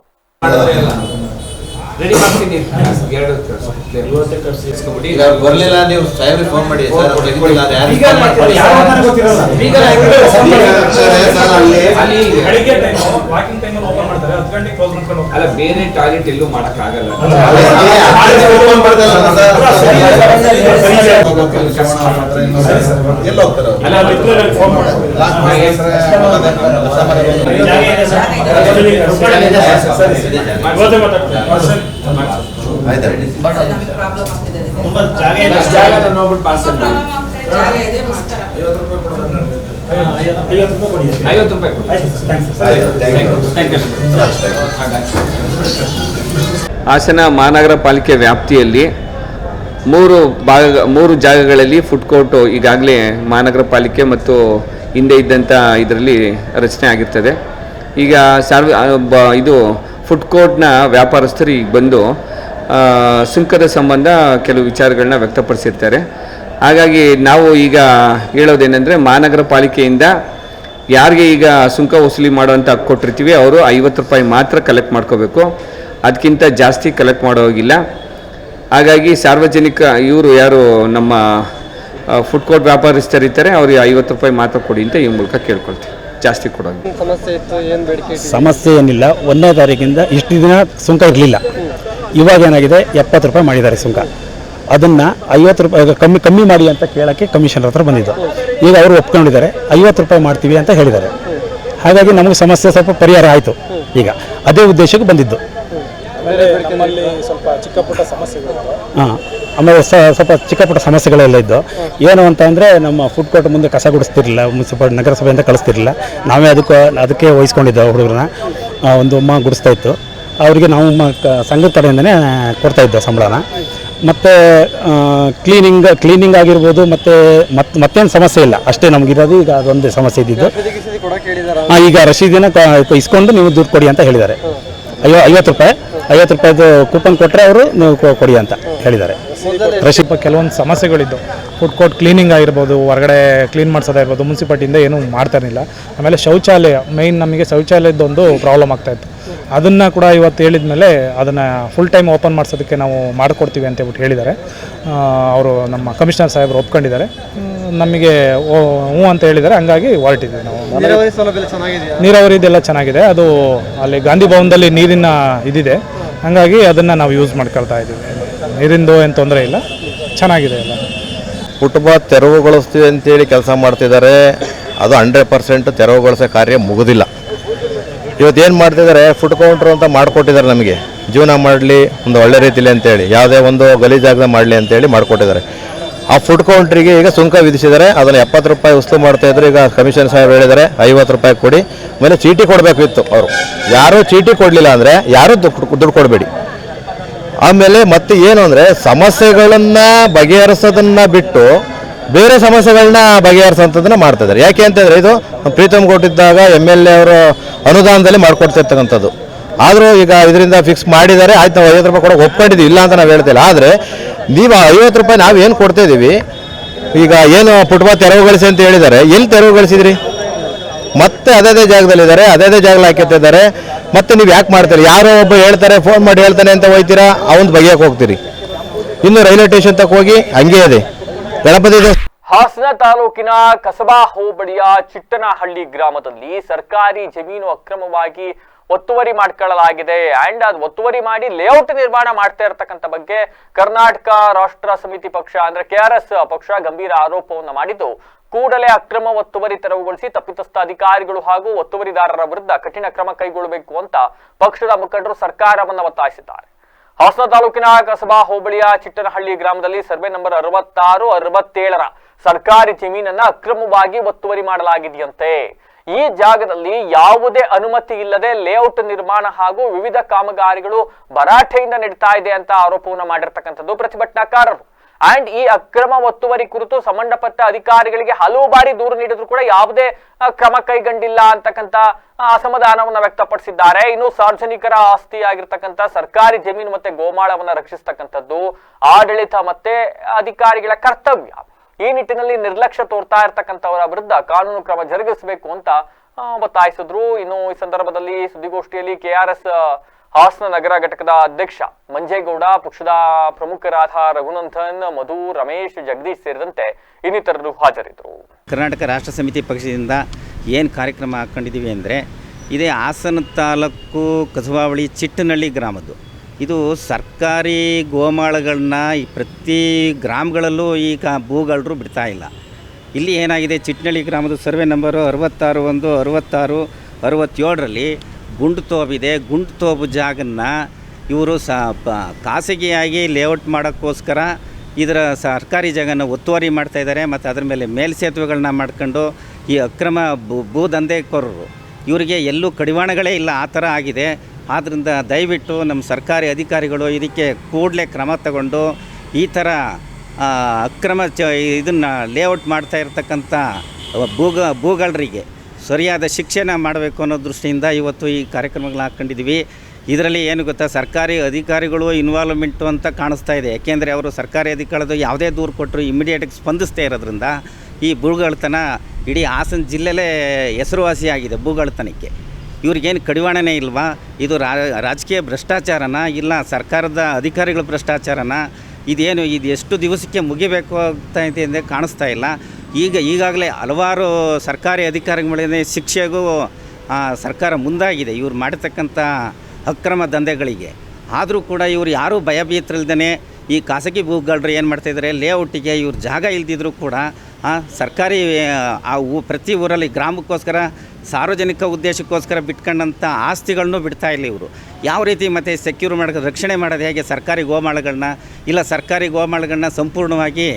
ಬರಲಿಲ್ಲ, ನೀವು ಸಾಹೇಬ್ರಿಗೆ ಫೋನ್ ಮಾಡಿ ಅಲ್ಲ, ಬೇರೆ ಟಾಯ್ಲೆಟ್ ಎಲ್ಲೂ ಮಾಡಕ್ ಆಗಲ್ಲ. ಹಾಸನ ಮಹಾನಗರ ಪಾಲಿಕೆ ವ್ಯಾಪ್ತಿಯಲ್ಲಿ ಮೂರು ಜಾಗಗಳಲ್ಲಿ ಫುಡ್ ಕೋರ್ಟ್ ಈಗಾಗಲೇ ಮಹಾನಗರ ಪಾಲಿಕೆ ಮತ್ತು ಹಿಂದೆ ಇದ್ದಂಥ ಇದರಲ್ಲಿ ರಚನೆ ಆಗಿರ್ತದೆ. ಈಗ ಇದು ಫುಡ್ ಕೋರ್ಟ್ನ ವ್ಯಾಪಾರಸ್ಥರು ಈಗ ಬಂದು ಸುಂಕದ ಸಂಬಂಧ ಕೆಲವು ವಿಚಾರಗಳನ್ನ ವ್ಯಕ್ತಪಡಿಸಿರ್ತಾರೆ. ಹಾಗಾಗಿ ನಾವು ಈಗ ಹೇಳೋದೇನೆಂದರೆ, ಮಹಾನಗರ ಪಾಲಿಕೆಯಿಂದ ಯಾರಿಗೆ ಈಗ ಸುಂಕ ವಸೂಲಿ ಮಾಡೋವಂಥ ಹಕ್ಕು ಕೊಟ್ಟಿರ್ತೀವಿ ಅವರು 50 ರೂಪಾಯಿ ಮಾತ್ರ ಕಲೆಕ್ಟ್ ಮಾಡ್ಕೋಬೇಕು, ಅದಕ್ಕಿಂತ ಜಾಸ್ತಿ ಕಲೆಕ್ಟ್ ಮಾಡೋಗಿಲ್ಲ. ಹಾಗಾಗಿ ಸಾರ್ವಜನಿಕ ಇವರು ಯಾರು ನಮ್ಮ ಫುಡ್ ಕೋರ್ಟ್ ವ್ಯಾಪಾರಸ್ಥರಿರ್ತಾರೆ ಅವ್ರಿಗೆ 50 ರೂಪಾಯಿ ಮಾತ್ರ ಕೊಡಿ ಅಂತ ಈ ಮೂಲಕ ಕೇಳ್ಕೊಳ್ತೀವಿ, ಜಾಸ್ತಿ ಕೊಡೋದು. ಸಮಸ್ಯೆ ಏನಿಲ್ಲ. 1ನೇ ತಾರೀಕಿಂದ ಇಷ್ಟು ದಿನ ಸುಂಕ ಇರಲಿಲ್ಲ, ಇವಾಗ ಏನಾಗಿದೆ 70 ರೂಪಾಯಿ ಮಾಡಿದ್ದಾರೆ ಸುಂಕ. ಅದನ್ನು 50 ರೂಪಾಯಿ ಕಮ್ಮಿ ಮಾಡಿ ಅಂತ ಕೇಳೋಕ್ಕೆ ಕಮಿಷನರ್ ಹತ್ರ ಬಂದಿದ್ದು. ಈಗ ಅವರು ಒಪ್ಕೊಂಡಿದ್ದಾರೆ, 50 ರೂಪಾಯಿ ಮಾಡ್ತೀವಿ ಅಂತ ಹೇಳಿದ್ದಾರೆ. ಹಾಗಾಗಿ ನಮಗೆ ಸಮಸ್ಯೆ ಸ್ವಲ್ಪ ಪರಿಹಾರ ಆಯಿತು. ಈಗ ಅದೇ ಉದ್ದೇಶಕ್ಕೆ ಬಂದಿದ್ದು. ಸ್ವಲ್ಪ ಚಿಕ್ಕ ಪುಟ್ಟ ಸಮಸ್ಯೆಗಳು, ಆಮೇಲೆ ಸ್ವಲ್ಪ ಚಿಕ್ಕ ಪುಟ್ಟ ಸಮಸ್ಯೆಗಳೆಲ್ಲ ಇದ್ದು. ಏನು ಅಂತ ಅಂದರೆ, ನಮ್ಮ ಫುಡ್ ಕೋರ್ಟ್ ಮುಂದೆ ಕಸ ಗುಡಿಸ್ತಿರಲಿಲ್ಲ, ಮುನ್ಸಿಪಾಲ್ ನಗರಸಭೆಯಿಂದ ಕಳಿಸ್ತಿರಲಿಲ್ಲ. ನಾವೇ ಅದಕ್ಕೆ ವಹಿಸ್ಕೊಂಡಿದ್ದೆವು. ಹುಡುಗರನ್ನ ಒಂದು ಗುಡಿಸ್ತಾ ಇತ್ತು. ಅವರಿಗೆ ನಾವು ಸಂಘದ ಕಡೆಯಿಂದನೇ ಕೊಡ್ತಾಯಿದ್ದೆವು ಸಂಬಳನ. ಮತ್ತು ಕ್ಲೀನಿಂಗ್ ಆಗಿರ್ಬೋದು, ಮತ್ತೇನು ಸಮಸ್ಯೆ ಇಲ್ಲ, ಅಷ್ಟೇ ನಮಗಿರೋದು. ಈಗ ಅದೊಂದೇ ಸಮಸ್ಯೆ ಇದ್ದಿದ್ದು. ಈಗ ರಸೀದಿನ ಇಸ್ಕೊಂಡು ನೀವು ದುಡ್ಡು ಕೊಡಿ ಅಂತ ಹೇಳಿದ್ದಾರೆ. 50 ರೂಪಾಯಿದು ಕೂಪನ್ ಕೊಟ್ಟರೆ ಅವರು ನೀವು ಕೊಡಿ ಅಂತ ಹೇಳಿದ್ದಾರೆ. ರಸೀದ್ ಕೆಲವೊಂದು ಸಮಸ್ಯೆಗಳಿದ್ದು, ಫುಡ್ ಕೋರ್ಟ್ ಕ್ಲೀನಿಂಗ್ ಆಗಿರ್ಬೋದು, ಹೊರಗಡೆ ಕ್ಲೀನ್ ಮಾಡಿಸೋದಾಗಿರ್ಬೋದು, ಮುನ್ಸಿಪಾಲ್ಟಿಯಿಂದ ಏನೂ ಮಾಡ್ತಾರಿಲ್ಲ. ಆಮೇಲೆ ಶೌಚಾಲಯ ಮೇಯ್ನ್, ನಮಗೆ ಶೌಚಾಲಯದೊಂದು ಪ್ರಾಬ್ಲಮ್ ಆಗ್ತಾಯಿತ್ತು. ಅದನ್ನು ಕೂಡ ಇವತ್ತು ಹೇಳಿದ ಮೇಲೆ ಅದನ್ನು ಫುಲ್ ಟೈಮ್ ಓಪನ್ ಮಾಡಿಸೋದಕ್ಕೆ ನಾವು ಮಾಡಿಕೊಡ್ತೀವಿ ಅಂತ ಹೇಳ್ಬಿಟ್ಟು ಹೇಳಿದ್ದಾರೆ. ಅವರು ನಮ್ಮ ಕಮಿಷನರ್ ಸಾಹೇಬರು ಒಪ್ಕೊಂಡಿದ್ದಾರೆ. ನಮಗೆ ಹ್ಞೂ ಅಂತ ಹೇಳಿದ್ದಾರೆ. ಹಂಗಾಗಿ ಹೊರಟಿದ್ದೀವಿ ನಾವು. ನೀರಾವರಿದೆಲ್ಲ ಚೆನ್ನಾಗಿದೆ. ಅದು ಅಲ್ಲಿ ಗಾಂಧಿ ಭವನದಲ್ಲಿ ನೀರಿನ ಇದಿದೆ, ಹಾಗಾಗಿ ಅದನ್ನು ನಾವು ಯೂಸ್ ಮಾಡ್ಕೊಳ್ತಾ ಇದ್ದೀವಿ. ನೀರಿಂದು ಏನು ತೊಂದರೆ ಇಲ್ಲ, ಚೆನ್ನಾಗಿದೆ ಎಲ್ಲ. ಫುಟ್ಪಾತ್ ತೆರವುಗೊಳಿಸ್ತೀವಿ ಅಂತೇಳಿ ಕೆಲಸ ಮಾಡ್ತಿದ್ದಾರೆ. ಅದು 100% ತೆರವುಗೊಳಿಸೋ ಕಾರ್ಯ ಮುಗಿದಿಲ್ಲ. ಇವತ್ತೇನು ಮಾಡ್ತಿದ್ದಾರೆ, ಫುಡ್ ಕೌಂಟ್ರು ಅಂತ ಮಾಡಿಕೊಟ್ಟಿದ್ದಾರೆ. ನಮಗೆ ಜೀವನ ಮಾಡಲಿ ಒಂದು ಒಳ್ಳೆ ರೀತಿಲಿ ಅಂತೇಳಿ, ಯಾವುದೇ ಒಂದು ಗಲೀಜಾಗದ ಮಾಡಲಿ ಅಂತೇಳಿ ಮಾಡಿಕೊಟ್ಟಿದ್ದಾರೆ. ಆ ಫುಡ್ ಕೌಂಟ್ರಿಗೆ ಈಗ ಸುಂಕ ವಿಧಿಸಿದ್ದಾರೆ. ಅದನ್ನು 70 ರೂಪಾಯಿ ವಸೂಲು ಮಾಡ್ತಾಯಿದ್ರು. ಈಗ ಕಮಿಷನ್ ಸಾಹೇಬ್ ಹೇಳಿದ್ದಾರೆ 50 ರೂಪಾಯಿ ಕೊಡಿ, ಆಮೇಲೆ ಚೀಟಿ ಕೊಡಬೇಕಿತ್ತು. ಅವರು ಯಾರೂ ಚೀಟಿ ಕೊಡಲಿಲ್ಲ ಅಂದರೆ ಯಾರೂ ದುಡ್ಡು ಕೊಡಬೇಡಿ. ಆಮೇಲೆ ಮತ್ತೆ ಏನು ಅಂದರೆ, ಸಮಸ್ಯೆಗಳನ್ನು ಬಗೆಹರಿಸೋದನ್ನು ಬಿಟ್ಟು ಬೇರೆ ಸಮಸ್ಯೆಗಳನ್ನ ಬಗೆಹರಿಸೋಂಥದ್ದನ್ನು ಮಾಡ್ತಿದ್ದಾರೆ. ಯಾಕೆ ಅಂತಂದರೆ, ಇದು ಪ್ರೀತಮ್ ಕೊಟ್ಟಿದ್ದಾಗ MLA ಅವರು ಅನುದಾನದಲ್ಲಿ ಮಾಡಿಕೊಡ್ತಿರ್ತಕ್ಕಂಥದ್ದು. ಆದರೂ ಈಗ ಇದರಿಂದ ಫಿಕ್ಸ್ ಮಾಡಿದ್ದಾರೆ. ಆಯ್ತು, ನಾವು 50 ರೂಪಾಯಿ ಕೊಡೋಕೆ ಒಪ್ಕೊಂಡಿದ್ದೀವಿ, ಇಲ್ಲ ಅಂತ ನಾವು ಹೇಳ್ತಿಲ್ಲ. ಆದರೆ ನೀವು 50 ರೂಪಾಯಿ ನಾವು ಏನು ಕೊಡ್ತಾಯಿದ್ದೀವಿ, ಈಗ ಏನು ಫುಟ್ಪಾತ್ ತೆರವುಗೊಳಿಸಿ ಅಂತ ಹೇಳಿದ್ದಾರೆ, ಎಲ್ಲಿ ತೆರವುಗೊಳಿಸಿದ್ರಿ? ಮತ್ತೆ ಅದೇ ಜಾಗದಲ್ಲಿದ್ದಾರೆ, ಅದೇ ಜಾಗ ಹಾಕಿರ್ತಿದ್ದಾರೆ. ಮತ್ತೆ ನೀವು ಯಾಕೆ ಮಾಡ್ತೀರಿ? ಯಾರೋ ಒಬ್ಬ ಹೇಳ್ತಾರೆ, ಫೋನ್ ಮಾಡಿ ಹೇಳ್ತಾನೆ ಅಂತ ಹೋಗ್ತೀರಾ, ಅವನು ಬಗೆಯಕ್ಕೆ ಹೋಗ್ತೀರಿ. ಇನ್ನು ರೈಲ್ವೆ ಸ್ಟೇಷನ್ ತಕ್ಕ ಹೋಗಿ ಹಂಗೆ ಇದೆ ಗಣಪತಿ. ಹಾಸನ ತಾಲೂಕಿನ ಕಸಬಾ ಹೋಬಳಿಯ ಚಿಟ್ಟನಹಳ್ಳಿ ಗ್ರಾಮದಲ್ಲಿ ಸರ್ಕಾರಿ ಜಮೀನು ಅಕ್ರಮವಾಗಿ ಒತ್ತುವರಿ ಮಾಡ್ಕೊಳ್ಳಲಾಗಿದೆ. ಅಂಡ್ ಅದು ಒತ್ತುವರಿ ಮಾಡಿ ಲೇಔಟ್ ನಿರ್ಮಾಣ ಮಾಡ್ತಾ ಇರತಕ್ಕಂಥ ಬಗ್ಗೆ ಕರ್ನಾಟಕ ರಾಷ್ಟ್ರ ಸಮಿತಿ ಪಕ್ಷ ಅಂದ್ರೆ KRS ಪಕ್ಷ ಗಂಭೀರ ಆರೋಪವನ್ನು ಮಾಡಿದ್ದು, ಕೂಡಲೇ ಅಕ್ರಮ ಒತ್ತುವರಿ ತೆರವುಗೊಳಿಸಿ ತಪ್ಪಿತಸ್ಥ ಅಧಿಕಾರಿಗಳು ಹಾಗೂ ಒತ್ತುವರಿದಾರರ ವಿರುದ್ಧ ಕಠಿಣ ಕ್ರಮ ಕೈಗೊಳ್ಳಬೇಕು ಅಂತ ಪಕ್ಷದ ಮುಖಂಡರು ಸರ್ಕಾರವನ್ನು ಒತ್ತಾಯಿಸಿದ್ದಾರೆ. ಹಾಸನ ತಾಲೂಕಿನ ಕಸಬಾ ಹೋಬಳಿಯ ಚಿಟ್ಟನಹಳ್ಳಿ ಗ್ರಾಮದಲ್ಲಿ ಸರ್ವೆ ನಂಬರ್ 66, 67ರ ಸರ್ಕಾರಿ ಜಮೀನನ್ನ ಅಕ್ರಮವಾಗಿ ಒತ್ತುವರಿ ಮಾಡಲಾಗಿದೆಯಂತೆ. ಈ ಜಾಗದಲ್ಲಿ ಯಾವುದೇ ಅನುಮತಿ ಇಲ್ಲದೆ ಲೇಔಟ್ ನಿರ್ಮಾಣ ಹಾಗೂ ವಿವಿಧ ಕಾಮಗಾರಿಗಳು ಭರಾಟೆಯಿಂದ ನಡೀತಾ ಇದೆ ಅಂತ ಆರೋಪವನ್ನು ಮಾಡಿರ್ತಕ್ಕಂಥದ್ದು ಪ್ರತಿಭಟನಾಕಾರರು. ಅಂಡ್ ಈ ಅಕ್ರಮ ಒತ್ತುವರಿ ಕುರಿತು ಸಂಬಂಧಪಟ್ಟ ಅಧಿಕಾರಿಗಳಿಗೆ ಹಲವು ಬಾರಿ ದೂರು ನೀಡಿದ್ರು ಕೂಡ ಯಾವುದೇ ಕ್ರಮ ಕೈಗೊಂಡಿಲ್ಲ ಅಂತಕ್ಕಂಥ ಅಸಮಾಧಾನವನ್ನ ವ್ಯಕ್ತಪಡಿಸಿದ್ದಾರೆ. ಇನ್ನು ಸಾರ್ವಜನಿಕರ ಆಸ್ತಿ ಆಗಿರ್ತಕ್ಕಂಥ ಸರ್ಕಾರಿ ಜಮೀನು ಮತ್ತೆ ಗೋಮಾಳವನ್ನ ರಕ್ಷಿಸ್ತಕ್ಕಂಥದ್ದು ಆಡಳಿತ ಮತ್ತೆ ಅಧಿಕಾರಿಗಳ ಕರ್ತವ್ಯ. ಈ ನಿಟ್ಟಿನಲ್ಲಿ ನಿರ್ಲಕ್ಷ್ಯ ತೋರ್ತಾ ಇರ್ತಕ್ಕಂಥವರ ವಿರುದ್ಧ ಕಾನೂನು ಕ್ರಮ ಜರುಗಿಸಬೇಕು ಅಂತ ಒತ್ತಾಯಿಸಿದ್ರು. ಇನ್ನು ಈ ಸಂದರ್ಭದಲ್ಲಿ ಸುದ್ದಿಗೋಷ್ಠಿಯಲ್ಲಿ KRS ಹಾಸನ ನಗರ ಘಟಕದ ಅಧ್ಯಕ್ಷ ಮಂಜೇಗೌಡ, ಪಕ್ಷದ ಪ್ರಮುಖರಾದ ರಘುನಂದನ್, ಮಧು, ರಮೇಶ್, ಜಗದೀಶ್ ಸೇರಿದಂತೆ ಇನ್ನಿತರರು ಹಾಜರಿದ್ದರು. ಕರ್ನಾಟಕ ರಾಷ್ಟ್ರ ಸಮಿತಿ ಪಕ್ಷದಿಂದ ಏನು ಕಾರ್ಯಕ್ರಮ ಹಾಕ್ಕೊಂಡಿದ್ದೀವಿ ಅಂದರೆ, ಇದೇ ಹಾಸನ ತಾಲೂಕು ಕಸಬಾವಳಿ ಚಿಟ್ಟನಹಳ್ಳಿ ಗ್ರಾಮದ್ದು. ಇದು ಸರ್ಕಾರಿ ಗೋಮಾಳಗಳನ್ನ ಪ್ರತಿ ಗ್ರಾಮಗಳಲ್ಲೂ ಈಗ ಭೂಗಳರು ಬಿಡ್ತಾ ಇಲ್ಲ. ಇಲ್ಲಿ ಏನಾಗಿದೆ, ಚಿಟ್ಟನಹಳ್ಳಿ ಗ್ರಾಮದ ಸರ್ವೆ ನಂಬರು 66, 66, 67ರಲ್ಲಿ ಗುಂಡು ತೋಬಿದೆ. ಗುಂಡು ತೋಬು ಜಾಗನ್ನ ಇವರು ಖಾಸಗಿಯಾಗಿ ಲೇಔಟ್ ಮಾಡೋಕ್ಕೋಸ್ಕರ ಇದರ ಸರ್ಕಾರಿ ಜಾಗನ ಒತ್ತುವರಿ ಮಾಡ್ತಾಯಿದ್ದಾರೆ. ಮತ್ತು ಅದರ ಮೇಲೆ ಮೇಲ್ಸೇತುವೆಗಳನ್ನ ಮಾಡ್ಕೊಂಡು ಈ ಅಕ್ರಮ ಭೂ ದಂಧೆಕೋರರು, ಇವರಿಗೆ ಎಲ್ಲೂ ಕಡಿವಾಣಗಳೇ ಇಲ್ಲ, ಆ ಥರ ಆಗಿದೆ. ಆದ್ದರಿಂದ ದಯವಿಟ್ಟು ನಮ್ಮ ಸರ್ಕಾರಿ ಅಧಿಕಾರಿಗಳು ಇದಕ್ಕೆ ಕೂಡಲೇ ಕ್ರಮ ತಗೊಂಡು ಈ ಥರ ಅಕ್ರಮ ಇದನ್ನು ಲೇಔಟ್ ಮಾಡ್ತಾ ಇರ್ತಕ್ಕಂಥ ಭೂಗಳರಿಗೆ ಸರಿಯಾದ ಶಿಕ್ಷೆನ ಮಾಡಬೇಕು ಅನ್ನೋ ದೃಷ್ಟಿಯಿಂದ ಇವತ್ತು ಈ ಕಾರ್ಯಕ್ರಮಗಳನ್ನ ಹಾಕ್ಕೊಂಡಿದ್ದೀವಿ. ಇದರಲ್ಲಿ ಏನು ಗೊತ್ತಾ, ಸರ್ಕಾರಿ ಅಧಿಕಾರಿಗಳು ಇನ್ವಾಲ್ವ್ಮೆಂಟು ಅಂತ ಕಾಣಿಸ್ತಾ ಇದೆ. ಯಾಕೆಂದರೆ ಅವರು ಸರ್ಕಾರಿ ಅಧಿಕಾರಿಗಳು ಯಾವುದೇ ದೂರು ಕೊಟ್ಟರು ಇಮ್ಮಿಡಿಯೇಟಾಗಿ ಸ್ಪಂದಿಸ್ತಾ ಇರೋದ್ರಿಂದ ಈ ಭೂಗಳತನ ಇಡೀ ಹಾಸನ ಜಿಲ್ಲೆಲೇ ಹೆಸರುವಾಸಿಯಾಗಿದೆ. ಭೂಗಳತನಕ್ಕೆ ಇವ್ರಿಗೇನು ಕಡಿವಾಣನೇ ಇಲ್ವಾ? ಇದು ರಾಜಕೀಯ ಭ್ರಷ್ಟಾಚಾರನ, ಇಲ್ಲ ಸರ್ಕಾರದ ಅಧಿಕಾರಿಗಳ ಭ್ರಷ್ಟಾಚಾರನ? ಇದು ಎಷ್ಟು ದಿವಸಕ್ಕೆ ಮುಗಿಬೇಕು ಆಗ್ತಾ ಇದೆ ಅಂದರೆ ಕಾಣಿಸ್ತಾ ಇಲ್ಲ. ಈಗಾಗಲೇ ಹಲವಾರು ಸರ್ಕಾರಿ ಅಧಿಕಾರಿಗಳ ಶಿಕ್ಷೆಗೂ ಸರ್ಕಾರ ಮುಂದಾಗಿದೆ ಇವ್ರು ಮಾಡಿರ್ತಕ್ಕಂಥ ಅಕ್ರಮ ದಂಧೆಗಳಿಗೆ. ಆದರೂ ಕೂಡ ಇವರು ಯಾರೂ ಭಯಭೀತರಿಲ್ದೇ ಈ ಖಾಸಗಿ ಭೂಗಳರು ಏನು ಮಾಡ್ತಾಯಿದ್ದಾರೆ, ಲೇಔಟಿಗೆ ಇವ್ರ ಜಾಗ ಇಲ್ದಿದ್ರೂ ಕೂಡ ಸರ್ಕಾರಿ ಪ್ರತಿ ಊರಲ್ಲಿ ಗ್ರಾಮಕ್ಕೋಸ್ಕರ ಸಾರ್ವಜನಿಕ ಉದ್ದೇಶಕ್ಕೋಸ್ಕರ ಬಿಟ್ಕೊಂಡಂಥ ಆಸ್ತಿಗಳನ್ನೂ ಬಿಡ್ತಾ ಇಲ್ಲ ಇವರು. ಯಾವ ರೀತಿ ಮತ್ತು ಸೆಕ್ಯೂರ್ ಮಾಡೋದು, ರಕ್ಷಣೆ ಮಾಡೋದು ಹೇಗೆ? ಸರ್ಕಾರಿ ಗೋಮಾಳಗಳನ್ನ, ಇಲ್ಲ ಸರ್ಕಾರಿ ಗೋಮಾಳಗಳನ್ನ ಸಂಪೂರ್ಣವಾಗಿ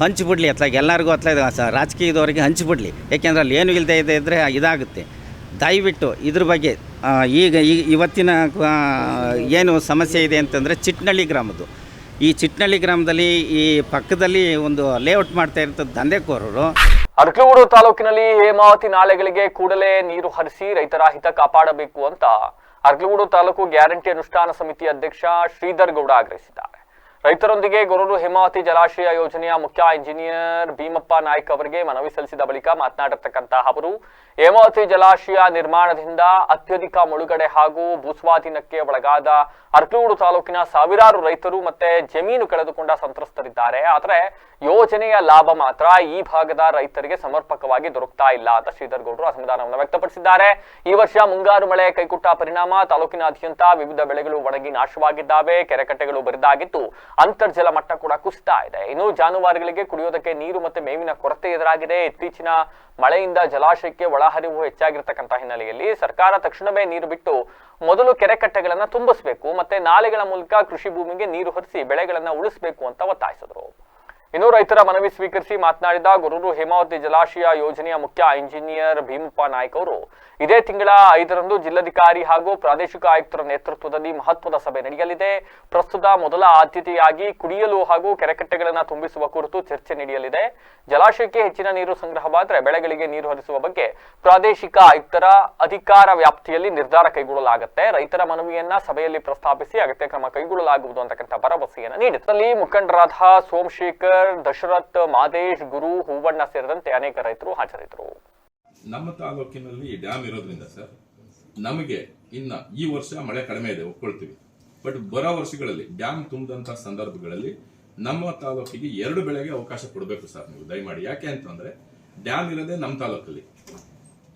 ಹಂಚಿಬಿಡ್ಲಿ, ಅತ್ಲಾಗ ಎಲ್ಲರಿಗೂ ಅತ್ಲಾಗ ರಾಜಕೀಯದವರಿಗೆ ಹಂಚಿಬಿಡ್ಲಿ. ಯಾಕೆಂದರೆ ಅಲ್ಲಿ ಏನು ಇಲ್ಲದೆ ಇದ್ದರೆ ಇದಾಗುತ್ತೆ. ದಯವಿಟ್ಟು ಇದ್ರ ಬಗ್ಗೆ ಇವತ್ತಿನ ಏನು ಸಮಸ್ಯೆ ಇದೆ ಅಂತಂದರೆ ಚಿಟ್ಟನಹಳ್ಳಿ ಗ್ರಾಮದ್ದು ಈ ಚಿಟ್ನಳ್ಳಿ ಗ್ರಾಮದಲ್ಲಿ ಈ ಪಕ್ಕದಲ್ಲಿ ಒಂದು ಲೇಔಟ್ ಮಾಡ್ತಾ ಇರ್ತದೆ ದಂಧೆಕೋರರು. ಅರಕಲಗೂಡು ತಾಲೂಕಿನಲ್ಲಿ ಹೇಮಾವತಿ ನಾಲೆಗಳಿಗೆ ಕೂಡಲೇ ನೀರು ಹರಿಸಿ ರೈತರ ಹಿತ ಕಾಪಾಡಬೇಕು ಅಂತ ಅರಕಲಗೂಡು ತಾಲೂಕು ಗ್ಯಾರಂಟಿ ಅನುಷ್ಠಾನ ಸಮಿತಿ ಅಧ್ಯಕ್ಷ ಶ್ರೀಧರ್ ಗೌಡ ಆಗ್ರಹಿಸಿದ್ದಾರೆ. ರೈತರೊಂದಿಗೆ ಗೊರೂರು ಹೇಮಾವತಿ ಜಲಾಶಯ ಯೋಜನೆಯ ಮುಖ್ಯ ಇಂಜಿನಿಯರ್ ಭೀಮಪ್ಪ ನಾಯ್ಕ್ ಅವರಿಗೆ ಮನವಿ ಸಲ್ಲಿಸಿದ ಬಳಿಕ ಮಾತನಾಡಿರ್ತಕ್ಕಂತಹ ಅವರು ಹೇಮಾವತಿ ಜಲಾಶಯ ನಿರ್ಮಾಣದಿಂದ ಅತ್ಯಧಿಕ ಮುಳುಗಡೆ ಹಾಗೂ ಭೂಸ್ವಾಧೀನಕ್ಕೆ ಒಳಗಾದ ಅರಕಲಗೂಡು ತಾಲೂಕಿನ ಸಾವಿರಾರು ರೈತರು ಮತ್ತೆ ಜಮೀನು ಕಳೆದುಕೊಂಡ ಸಂತ್ರಸ್ತರಿದ್ದಾರೆ. ಆದರೆ ಯೋಜನೆಯ ಲಾಭ ಮಾತ್ರ ಈ ಭಾಗದ ರೈತರಿಗೆ ಸಮರ್ಪಕವಾಗಿ ದೊರಕ್ತಾ ಇಲ್ಲ ಅಂತ ಶ್ರೀಧರ್ ಗೌಡರು ಅಸಮಾಧಾನವನ್ನು ವ್ಯಕ್ತಪಡಿಸಿದ್ದಾರೆ. ಈ ವರ್ಷ ಮುಂಗಾರು ಮಳೆ ಕೈಕೊಟ್ಟ ಪರಿಣಾಮ ತಾಲೂಕಿನಾದ್ಯಂತ ವಿವಿಧ ಬೆಳೆಗಳು ಒಣಗಿ ನಾಶವಾಗಿದ್ದಾವೆ, ಕೆರೆಕಟ್ಟೆಗಳು ಬರಿದಾಗಿದ್ದು ಅಂತರ್ಜಲ ಮಟ್ಟ ಕೂಡ ಕುಸಿತಾ ಇದೆ. ಇನ್ನು ಜಾನುವಾರುಗಳಿಗೆ ಕುಡಿಯೋದಕ್ಕೆ ನೀರು ಮತ್ತೆ ಮೇವಿನ ಕೊರತೆ ಎದುರಾಗಿದೆ. ಇತ್ತೀಚಿನ ಮಳೆಯಿಂದ ಜಲಾಶಯಕ್ಕೆ ಒಳಹರಿವು ಹೆಚ್ಚಾಗಿರ್ತಕ್ಕಂಥ ಹಿನ್ನೆಲೆಯಲ್ಲಿ ಸರ್ಕಾರ ತಕ್ಷಣವೇ ನೀರು ಬಿಟ್ಟು ಮೊದಲು ಕೆರೆಕಟ್ಟೆಗಳನ್ನ ತುಂಬಿಸಬೇಕು ಮತ್ತೆ ನಾಲೆಗಳ ಮೂಲಕ ಕೃಷಿ ಭೂಮಿಗೆ ನೀರು ಹರಿಸಿ ಬೆಳೆಗಳನ್ನ ಉಳಿಸಬೇಕು ಅಂತ ಒತ್ತಾಯಿಸಿದರು. ಇನ್ನು ರೈತರ ಮನವಿ ಸ್ವೀಕರಿಸಿ ಮಾತನಾಡಿದ ಗೊರೂರು ಹೇಮಾವತಿ ಜಲಾಶಯ ಯೋಜನೆಯ ಮುಖ್ಯ ಇಂಜಿನಿಯರ್ ಭೀಮಪ್ಪ ನಾಯ್ಕ್ ಅವರು ಇದೇ ತಿಂಗಳ 5ರಂದು ಜಿಲ್ಲಾಧಿಕಾರಿ ಹಾಗೂ ಪ್ರಾದೇಶಿಕ ಆಯುಕ್ತರ ನೇತೃತ್ವದಲ್ಲಿ ಮಹತ್ವದ ಸಭೆ ನಡೆಯಲಿದೆ. ಪ್ರಸ್ತುತ ಮೊದಲ ಆದ್ಯತೆಯಾಗಿ ಕುಡಿಯಲು ಹಾಗೂ ಕೆರೆಕಟ್ಟೆಗಳನ್ನು ತುಂಬಿಸುವ ಕುರಿತು ಚರ್ಚೆ ನಡೆಯಲಿದೆ. ಜಲಾಶಯಕ್ಕೆ ಹೆಚ್ಚಿನ ನೀರು ಸಂಗ್ರಹವಾದರೆ ಬೆಳೆಗಳಿಗೆ ನೀರು ಹರಿಸುವ ಬಗ್ಗೆ ಪ್ರಾದೇಶಿಕ ಆಯುಕ್ತರ ಅಧಿಕಾರ ವ್ಯಾಪ್ತಿಯಲ್ಲಿ ನಿರ್ಧಾರ ಕೈಗೊಳ್ಳಲಾಗುತ್ತೆ. ರೈತರ ಮನವಿಯನ್ನ ಸಭೆಯಲ್ಲಿ ಪ್ರಸ್ತಾಪಿಸಿ ಅಗತ್ಯ ಕ್ರಮ ಕೈಗೊಳ್ಳಲಾಗುವುದು ಅಂತಕ್ಕಂಥ ಭರವಸೆಯನ್ನು ನೀಡಿದೆ. ಮುಖಂಡರಾದ ಸೋಮಶೇಖರ್, ದಶರಥ್, ಮಾದೇಶ್, ಗುರು, ಹೂವಣ್ಣ ಸೇರಿದಂತೆ ಅನೇಕ ರೈತರು ಹಾಜರಿದ್ದರು. ನಮ್ಮ ತಾಲೂಕಿನಲ್ಲಿ ಡ್ಯಾಮ್ ಇರೋದ್ರಿಂದ ಸರ್ ನಮಗೆ ಇನ್ನ ಈ ವರ್ಷ ಮಳೆ ಕಡಿಮೆ ಇದೆ ಒಪ್ಕೊಳ್ತೀವಿ. ಬಟ್ ಬರೋ ವರ್ಷಗಳಲ್ಲಿ ಡ್ಯಾಮ್ ತುಂಬಿದಂತ ಸಂದರ್ಭಗಳಲ್ಲಿ ನಮ್ಮ ತಾಲೂಕಿಗೆ 2 ಬೆಳೆಗೆ ಅವಕಾಶ ಕೊಡಬೇಕು ಸರ್ ನೀವು ದಯಮಾಡಿ. ಯಾಕೆ ಅಂತಂದ್ರೆ ಡ್ಯಾಮ್ ಇರೋದೇ ನಮ್ಮ ತಾಲೂಕಲ್ಲಿ,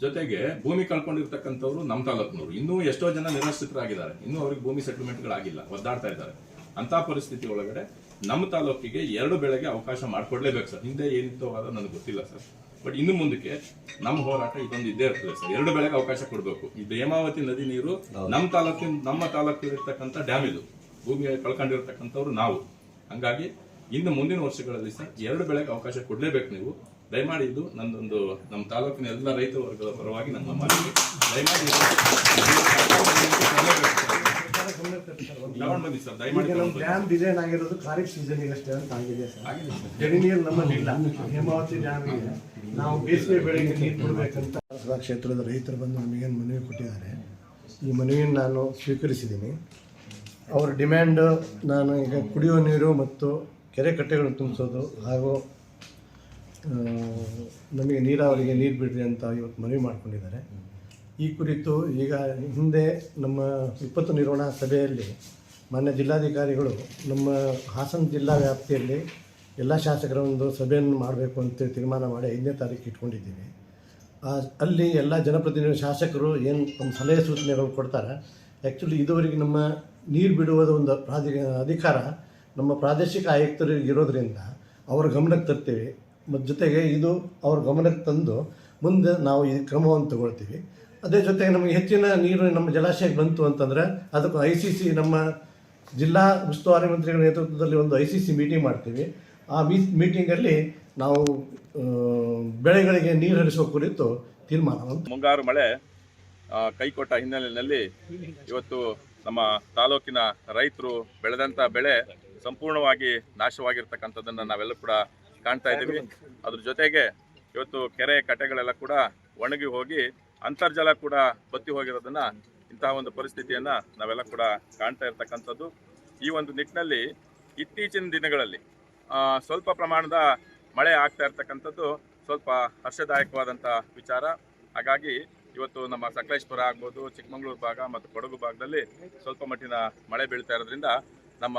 ಜೊತೆಗೆ ಭೂಮಿ ಕಳ್ಕೊಂಡಿರ್ತಕ್ಕಂಥವ್ರು ನಮ್ಮ ತಾಲೂಕಿನವರು. ಇನ್ನೂ ಎಷ್ಟೋ ಜನ ನಿರಾಶ್ರಿತರಾಗಿದ್ದಾರೆ, ಇನ್ನೂ ಅವ್ರಿಗೆ ಭೂಮಿ ಸೆಟಲ್ಮೆಂಟ್ಗಳಾಗಿಲ್ಲ, ಒದ್ದಾಡ್ತಾ ಇದ್ದಾರೆ. ಅಂತ ಪರಿಸ್ಥಿತಿ ಒಳಗಡೆ ನಮ್ಮ ತಾಲೂಕಿಗೆ 2 ಬೆಳೆಗೆ ಅವಕಾಶ ಮಾಡ್ಕೊಡ್ಲೇಬೇಕು ಸರ್. ಹಿಂದೆ ಏನಿತ್ತು ಅದು ನನಗೆ ಗೊತ್ತಿಲ್ಲ ಸರ್, ಬಟ್ ಇನ್ನು ಮುಂದಕ್ಕೆ ನಮ್ಮ ಹೋರಾಟ ಇದೊಂದು ಇದ್ದೇ ಇರ್ತದೆ ಸರ್. 2 ಬೆಳೆಗೆ ಅವಕಾಶ ಕೊಡಬೇಕು. ಈ ಹೇಮಾವತಿ ನದಿ ನೀರು ನಮ್ಮ ತಾಲೂಕಿರ್ತಕ್ಕಂಥ ಡ್ಯಾಮ್ ಇದು, ಭೂಮಿ ಕಳ್ಕೊಂಡಿರ್ತಕ್ಕಂಥವ್ರು ನಾವು. ಹಂಗಾಗಿ ಇನ್ನು ಮುಂದಿನ ವರ್ಷಗಳಲ್ಲಿ ಸರ್ 2 ಬೆಳೆಗೆ ಅವಕಾಶ ಕೊಡ್ಲೇಬೇಕು ನೀವು ದಯಮಾಡಿ. ಇದು ನಂದೊಂದು ನಮ್ಮ ತಾಲೂಕಿನ ಎಲ್ಲ ರೈತ ವರ್ಗದ ಪರವಾಗಿ ನನ್ನ ಮನವಿ. ದಯಮಾಡಿ ಡ್ಯಾಮ್ ಡಿಸೈನ್ ಆಗಿರೋದು ಖಾರಿಫ್ ಸೀಸನ್ ಅಷ್ಟೇ ಅಂತ ಆಗಿದೆ ಸರ್. ಜಡಿ ನೀರು ನಮ್ಮಲ್ಲಿಲ್ಲ. ಹೇಮಾವತಿ ಡ್ಯಾಮ್ಗೆ ನಾವು ಬೇಸಿಗೆ ಬೆಳೆಗೆ ನೀರು ಕೊಡಬೇಕಂತ ಕ್ಷೇತ್ರದ ರೈತರು ಬಂದು ನಮಗೇನು ಮನವಿ ಕೊಟ್ಟಿದ್ದಾರೆ. ಈ ಮನವಿಯನ್ನು ನಾನು ಸ್ವೀಕರಿಸಿದ್ದೀನಿ. ಅವರ ಡಿಮ್ಯಾಂಡ್ ನಾನು ಈಗ ಕುಡಿಯುವ ನೀರು ಮತ್ತು ಕೆರೆ ಕಟ್ಟೆಗಳನ್ನು ತುಂಬಿಸೋದು ಹಾಗೂ ನಮಗೆ ನೀರಾವರಿಗೆ ನೀರು ಬಿಡ್ರಿ ಅಂತ ಇವತ್ತು ಮನವಿ ಮಾಡಿಕೊಂಡಿದ್ದಾರೆ. ಈ ಕುರಿತು ಈಗ ಹಿಂದೆ ನಮ್ಮ ವಿಪತ್ತು ನಿರ್ವಹಣಾ ಸಭೆಯಲ್ಲಿ ಮಾನ್ಯ ಜಿಲ್ಲಾಧಿಕಾರಿಗಳು ನಮ್ಮ ಹಾಸನ ಜಿಲ್ಲಾ ವ್ಯಾಪ್ತಿಯಲ್ಲಿ ಎಲ್ಲ ಶಾಸಕರ ಒಂದು ಸಭೆಯನ್ನು ಮಾಡಬೇಕು ಅಂತೇಳಿ ತೀರ್ಮಾನ ಮಾಡಿ 5ನೇ ತಾರೀಕು ಇಟ್ಕೊಂಡಿದ್ದೀವಿ. ಅಲ್ಲಿ ಎಲ್ಲ ಜನಪ್ರತಿನಿಧಿ ಶಾಸಕರು ಏನು ನಮ್ಮ ಸಲಹೆ ಸೂಚನೆಗಳು ಕೊಡ್ತಾರೆ. ಆ್ಯಕ್ಚುಲಿ ಇದುವರೆಗೆ ನಮ್ಮ ನೀರು ಬಿಡುವುದ ಒಂದು ಅಧಿಕಾರ ನಮ್ಮ ಪ್ರಾದೇಶಿಕ ಆಯುಕ್ತರಿಗೆ ಇರೋದರಿಂದ ಅವರ ಗಮನಕ್ಕೆ ತರ್ತೀವಿ. ಮತ್ತು ಜೊತೆಗೆ ಇದು ಅವ್ರ ಗಮನಕ್ಕೆ ತಂದು ಮುಂದೆ ನಾವು ಈ ಕ್ರಮವನ್ನು ತಗೊಳ್ತೀವಿ. ಅದೇ ಜೊತೆಗೆ ನಮಗೆ ಹೆಚ್ಚಿನ ನೀರು ನಮ್ಮ ಜಲಾಶಯಕ್ಕೆ ಬಂತು ಅಂತಂದರೆ ಅದಕ್ಕೂ ICC ನಮ್ಮ ಜಿಲ್ಲಾ ಉಸ್ತುವಾರಿ ಮಂತ್ರಿಗಳ ನೇತೃತ್ವದಲ್ಲಿ ಒಂದು ICC ಮೀಟಿಂಗ್ ಮಾಡ್ತೀವಿ. ಆ ಮೀಟಿಂಗಲ್ಲಿ ನಾವು ಬೆಳೆಗಳಿಗೆ ನೀರು ಹರಿಸುವ ಕುರಿತು ತೀರ್ಮಾನವನ್ನು. ಮುಂಗಾರು ಮಳೆ ಕೈಕೊಟ್ಟ ಹಿನ್ನೆಲೆಯಲ್ಲಿ ಇವತ್ತು ನಮ್ಮ ತಾಲೂಕಿನ ರೈತರು ಬೆಳೆದಂಥ ಬೆಳೆ ಸಂಪೂರ್ಣವಾಗಿ ನಾಶವಾಗಿರ್ತಕ್ಕಂಥದ್ದನ್ನು ನಾವೆಲ್ಲ ಕೂಡ ಕಾಣ್ತಾ ಇದ್ದೀವಿ. ಅದ್ರ ಜೊತೆಗೆ ಇವತ್ತು ಕೆರೆ ಕಟ್ಟೆಗಳೆಲ್ಲ ಕೂಡ ಒಣಗಿ ಹೋಗಿ ಅಂತರ್ಜಲ ಕೂಡ ಬತ್ತಿ ಹೋಗಿರೋದನ್ನ ಇಂತಹ ಒಂದು ಪರಿಸ್ಥಿತಿಯನ್ನು ನಾವೆಲ್ಲ ಕೂಡ ಕಾಣ್ತಾ ಇರ್ತಕ್ಕಂಥದ್ದು. ಈ ಒಂದು ನಿಟ್ಟಿನಲ್ಲಿ ಇತ್ತೀಚಿನ ದಿನಗಳಲ್ಲಿ ಸ್ವಲ್ಪ ಪ್ರಮಾಣದ ಮಳೆ ಆಗ್ತಾ ಇರ್ತಕ್ಕಂಥದ್ದು ಸ್ವಲ್ಪ ಹರ್ಷದಾಯಕವಾದಂಥ ವಿಚಾರ. ಹಾಗಾಗಿ ಇವತ್ತು ನಮ್ಮ ಸಕಲೇಶ್ಪುರ ಆಗ್ಬೋದು, ಚಿಕ್ಕಮಗಳೂರು ಭಾಗ ಮತ್ತು ಕೊಡಗು ಭಾಗದಲ್ಲಿ ಸ್ವಲ್ಪ ಮಟ್ಟಿನ ಮಳೆ ಬೀಳ್ತಾ ಇರೋದ್ರಿಂದ ನಮ್ಮ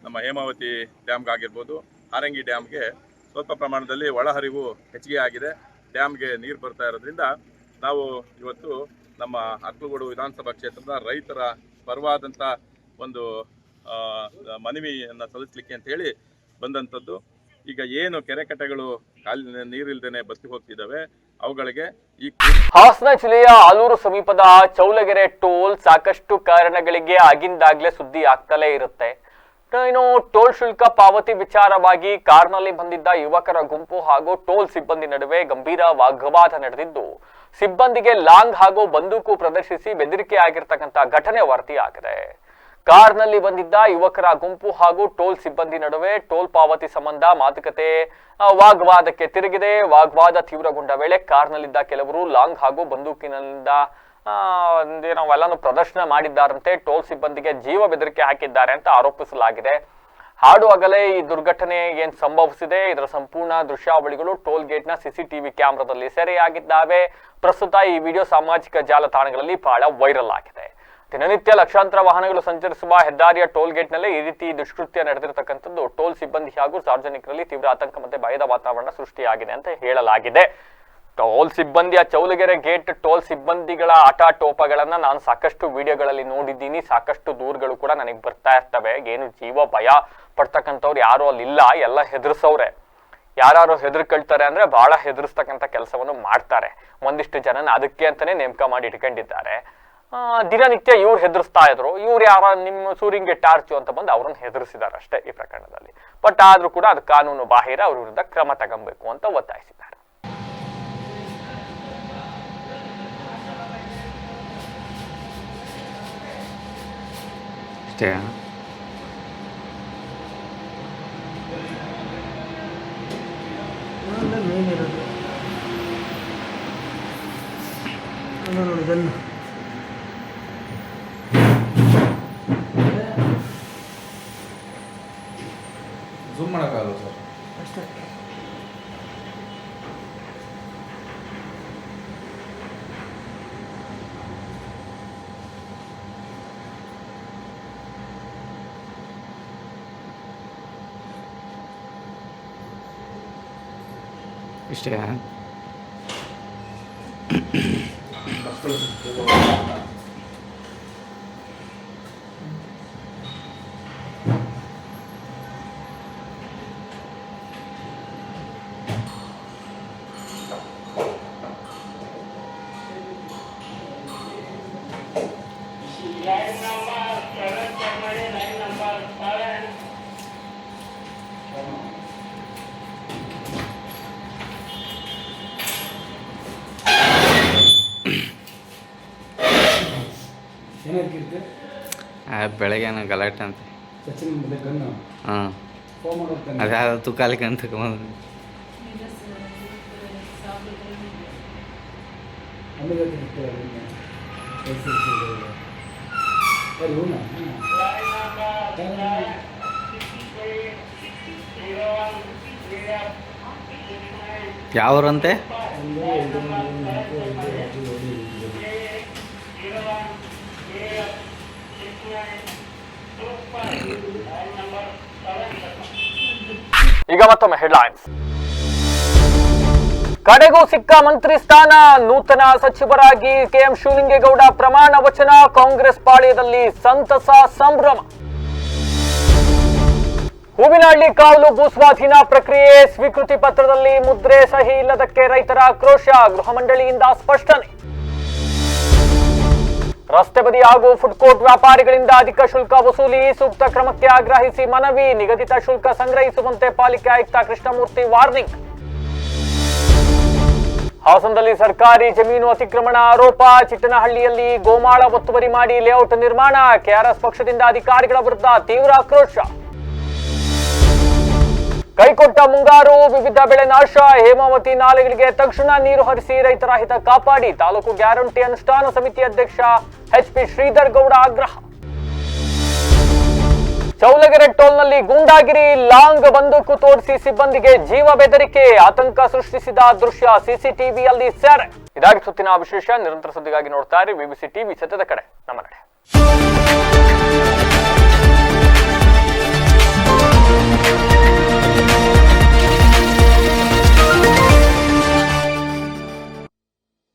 ನಮ್ಮ ಹೇಮಾವತಿ ಡ್ಯಾಮ್ಗಾಗಿರ್ಬೋದು, ಹಾರಂಗಿ ಡ್ಯಾಮ್ಗೆ ಸ್ವಲ್ಪ ಪ್ರಮಾಣದಲ್ಲಿ ಒಳಹರಿವು ಹೆಚ್ಚಿಗೆ ಆಗಿದೆ. ಡ್ಯಾಮ್ಗೆ ನೀರು ಬರ್ತಾ ಇರೋದ್ರಿಂದ ನಾವು ಇವತ್ತು ನಮ್ಮ ಅರಕಲಗೂಡು ವಿಧಾನಸಭಾ ಕ್ಷೇತ್ರದ ರೈತರ ಪರವಾದಂಥ ಒಂದು ಮನವಿಯನ್ನು ಸಲ್ಲಿಸಲಿಕ್ಕೆ ಅಂತ ಹೇಳಿ ಬಂದಂಥದ್ದು. ಈಗ ಏನು ಕೆರೆ ಕಟ್ಟೆಗಳು ನೀರಿಲ್ದೇನೆ ಬತ್ತಿ ಹೋಗ್ತಿದ್ದಾವೆ ಅವುಗಳಿಗೆ ಈ ಹಾಸನ ಜಿಲ್ಲೆಯ ಆಲೂರು ಸಮೀಪದ ಚೌಲಗೆರೆ ಟೋಲ್ ಸಾಕಷ್ಟು ಕಾರಣಗಳಿಗೆ ಆಗಿಂದಾಗ್ಲೇ ಸುದ್ದಿ ಆಗ್ತಲೇ ಇರುತ್ತೆ. ಇನ್ನು ಟೋಲ್ ಶುಲ್ಕ ಪಾವತಿ ವಿಚಾರವಾಗಿ ಕಾರ್ನಲ್ಲಿ ಬಂದಿದ್ದ ಯುವಕರ ಗುಂಪು ಹಾಗೂ ಟೋಲ್ ಸಿಬ್ಬಂದಿ ನಡುವೆ ಗಂಭೀರ ವಾಗ್ವಾದ ನಡೆದಿದ್ದು ಸಿಬ್ಬಂದಿಗೆ ಲಾಂಗ್ ಹಾಗೂ ಬಂದೂಕು ಪ್ರದರ್ಶಿಸಿ ಬೆದರಿಕೆ ಆಗಿರ್ತಕ್ಕಂಥ ಘಟನೆ ವರದಿಯಾಗಿದೆ. ಕಾರ್ನಲ್ಲಿ ಬಂದಿದ್ದ ಯುವಕರ ಗುಂಪು ಹಾಗೂ ಟೋಲ್ ಸಿಬ್ಬಂದಿ ನಡುವೆ ಟೋಲ್ ಪಾವತಿ ಸಂಬಂಧ ಮಾತುಕತೆ ವಾಗ್ವಾದಕ್ಕೆ ತಿರುಗಿದೆ. ವಾಗ್ವಾದ ತೀವ್ರಗೊಂಡ ವೇಳೆ ಕಾರ್ನಲ್ಲಿದ್ದ ಕೆಲವರು ಲಾಂಗ್ ಹಾಗೂ ಬಂದೂಕಿನಿಂದ ನಾವೆಲ್ಲನೂ ಪ್ರದರ್ಶನ ಮಾಡಿದ್ದಾರಂತೆ. ಟೋಲ್ ಸಿಬ್ಬಂದಿಗೆ ಜೀವ ಬೆದರಿಕೆ ಹಾಕಿದ್ದಾರೆ ಅಂತ ಆರೋಪಿಸಲಾಗಿದೆ. ಹಾಡು ಹಗಲೇ ಈ ದುರ್ಘಟನೆ ಏನ್ ಸಂಭವಿಸಿದೆ ಇದರ ಸಂಪೂರ್ಣ ದೃಶ್ಯಾವಳಿಗಳು ಟೋಲ್ ಗೇಟ್ನ ಸಿಸಿಟಿವಿ ಕ್ಯಾಮೆರಾದಲ್ಲಿ ಸೆರೆಯಾಗಿದ್ದಾವೆ. ಪ್ರಸ್ತುತ ಈ ವಿಡಿಯೋ ಸಾಮಾಜಿಕ ಜಾಲತಾಣಗಳಲ್ಲಿ ಬಹಳ ವೈರಲ್ ಆಗಿದೆ. ದಿನನಿತ್ಯ ಲಕ್ಷಾಂತರ ವಾಹನಗಳು ಸಂಚರಿಸುವ ಹೆದ್ದಾರಿಯ ಟೋಲ್ ಗೇಟ್ನಲ್ಲೇ ಈ ರೀತಿ ದುಷ್ಕೃತ್ಯ ನಡೆದಿರತಕ್ಕಂಥದ್ದು ಟೋಲ್ ಸಿಬ್ಬಂದಿ ಹಾಗೂ ಸಾರ್ವಜನಿಕರಲ್ಲಿ ತೀವ್ರ ಆತಂಕ ಮತ್ತೆ ಭಯದ ವಾತಾವರಣ ಸೃಷ್ಟಿಯಾಗಿದೆ ಅಂತ ಹೇಳಲಾಗಿದೆ. ಟೋಲ್ ಸಿಬ್ಬಂದಿಯ ಚೌಲಗೆರೆ ಗೇಟ್ ಟೋಲ್ ಸಿಬ್ಬಂದಿಗಳ ಆಟಾಟೋಪಗಳನ್ನ ನಾನು ಸಾಕಷ್ಟು ವಿಡಿಯೋಗಳಲ್ಲಿ ನೋಡಿದ್ದೀನಿ. ಸಾಕಷ್ಟು ದೂರುಗಳು ಕೂಡ ನನಗೆ ಬರ್ತಾ ಇರ್ತವೆ. ಏನು ಜೀವ ಭಯ ಪಡ್ತಕ್ಕಂಥವ್ರು ಯಾರು ಅಲ್ಲಿಲ್ಲ, ಎಲ್ಲ ಹೆದರ್ಸವ್ರೆ. ಯಾರು ಹೆದರ್ಕೊಳ್ತಾರೆ ಅಂದ್ರೆ ಬಹಳ ಹೆದರ್ಸ್ತಕ್ಕಂಥ ಕೆಲಸವನ್ನು ಮಾಡ್ತಾರೆ. ಒಂದಿಷ್ಟು ಜನನ ಅದಕ್ಕೆ ಅಂತಾನೆ ನೇಮಕ ಮಾಡಿ ಇಟ್ಕೊಂಡಿದ್ದಾರೆ. ದಿನನಿತ್ಯ ಇವ್ರು ಹೆದರ್ಸ್ತಾ ಇದ್ರು. ಇವ್ರು ಯಾರ ನಿಮ್ಮ ಸೂರಿಂಗ್ಗೆ ಟಾರ್ಚು ಅಂತ ಬಂದು ಅವ್ರನ್ನ ಹೆದರ್ಸಿದ್ದಾರೆ ಅಷ್ಟೇ ಈ ಪ್ರಕರಣದಲ್ಲಿ. ಬಟ್ ಆದ್ರೂ ಕೂಡ ಅದು ಕಾನೂನು ಬಾಹಿರ, ಅವ್ರ ವಿರುದ್ಧ ಕ್ರಮ ತಗೊಬೇಕು ಅಂತ ಒತ್ತಾಯಿಸಿದ್ದಾರೆ. ಅಷ್ಟೇ. ಝೂಮ್ ಮಾಡೋಕ್ಕಾಗಲ್ಲ ಸರ್ ಅಷ್ಟೇ. ಇಷ್ಟೇ. ಬೆಳಗ್ಗೆ ಗಲಾಟೆ ಅಂತ ಹಾಂ ಅದ್ಯಾವ ತುಕಾಲಿಕೆ ಅಂತ ಯಾವ್ರಂತೆ ಈಗ ಮತ್ತೊಮ್ಮೆ ಹೆಡ್ಲೈನ್ಸ್. ಕಡೆಗೂ ಸಿಕ್ಕ ಮಂತ್ರಿ ಸ್ಥಾನ. ನೂತನ ಸಚಿವರಾಗಿ ಕೆಎಂ ಶಿವಲಿಂಗೇಗೌಡ ಪ್ರಮಾಣ ವಚನ. ಕಾಂಗ್ರೆಸ್ ಪಾಳ್ಯದಲ್ಲಿ ಸಂತಸ ಸಂಭ್ರಮ. ಹೂವಿನಹಳ್ಳಿ ಕಾವಲು ಭೂಸ್ವಾಧೀನ ಪ್ರಕ್ರಿಯೆ ಸ್ವೀಕೃತಿ ಪತ್ರದಲ್ಲಿ ಮುದ್ರೆ ಸಹಿ ಇಲ್ಲದಕ್ಕೆ ರೈತರ ಆಕ್ರೋಶ. ಗೃಹ ಮಂಡಳಿಯಿಂದ ಸ್ಪಷ್ಟನೆ. ರಸ್ತೆ ಬದಿ ಹಾಗೂ ಫುಡ್ ಕೋರ್ಟ್ ವ್ಯಾಪಾರಿಗಳಿಂದ ಅಧಿಕ ಶುಲ್ಕ ವಸೂಲಿ. ಸೂಕ್ತ ಕ್ರಮಕ್ಕೆ ಆಗ್ರಹಿಸಿ ಮನವಿ. ನಿಗದಿತ ಶುಲ್ಕ ಸಂಗ್ರಹಿಸುವಂತೆ ಪಾಲಿಕೆ ಆಯುಕ್ತ ಕೃಷ್ಣಮೂರ್ತಿ ವಾರ್ನಿಂಗ್. ಹಾಸನದಲ್ಲಿ ಸರ್ಕಾರಿ ಜಮೀನು ಅತಿಕ್ರಮಣ ಆರೋಪ. ಚಿಟ್ಟನಹಳ್ಳಿಯಲ್ಲಿ ಗೋಮಾಳ ಒತ್ತುವರಿ ಮಾಡಿ ಲೇಔಟ್ ನಿರ್ಮಾಣ. ಕೆಆರ್ಎಸ್ ಪಕ್ಷದಿಂದ ಅಧಿಕಾರಿಗಳ ವಿರುದ್ಧ ತೀವ್ರ ಆಕ್ರೋಶ. ಕೈಕೊಟ್ಟ ಮುಂಗಾರು, ವಿವಿಧ ಬೆಳೆ ನಾಶ. ಹೇಮಾವತಿ ನಾಲೆಗಳಿಗೆ ತಕ್ಷಣ ನೀರು ಹರಿಸಿ ರೈತರ ಹಿತ ಕಾಪಾಡಿ. ತಾಲೂಕು ಗ್ಯಾರಂಟಿ ಅನುಷ್ಠಾನ ಸಮಿತಿ ಅಧ್ಯಕ್ಷ ಎಚ್ಪಿ ಶ್ರೀಧರ್ ಗೌಡ ಆಗ್ರಹ. ಚೌಲಗೆರೆ ಟೋಲ್ನಲ್ಲಿ ಗೂಂಡಾಗಿರಿ. ಲಾಂಗ್ ಬಂದೂಕು ತೋರಿಸಿ ಸಿಬ್ಬಂದಿಗೆ ಜೀವ ಬೆದರಿಕೆ. ಆತಂಕ ಸೃಷ್ಟಿಸಿದ ದೃಶ್ಯ ಸಿಸಿಟಿವಿಯಲ್ಲಿ ಸೆರೆ. ಇದಾಗಿ ಸುತ್ತಿನ ವಿಶೇಷ. ನಿರಂತರ ಸುದ್ದಿಗಾಗಿ ನೋಡ್ತಾ ಇರಿ ವಿಬಿಸಿ ಟಿವಿ, ಸತ್ಯದ ಕಡೆ ನಮ್ಮ ನಡೆ.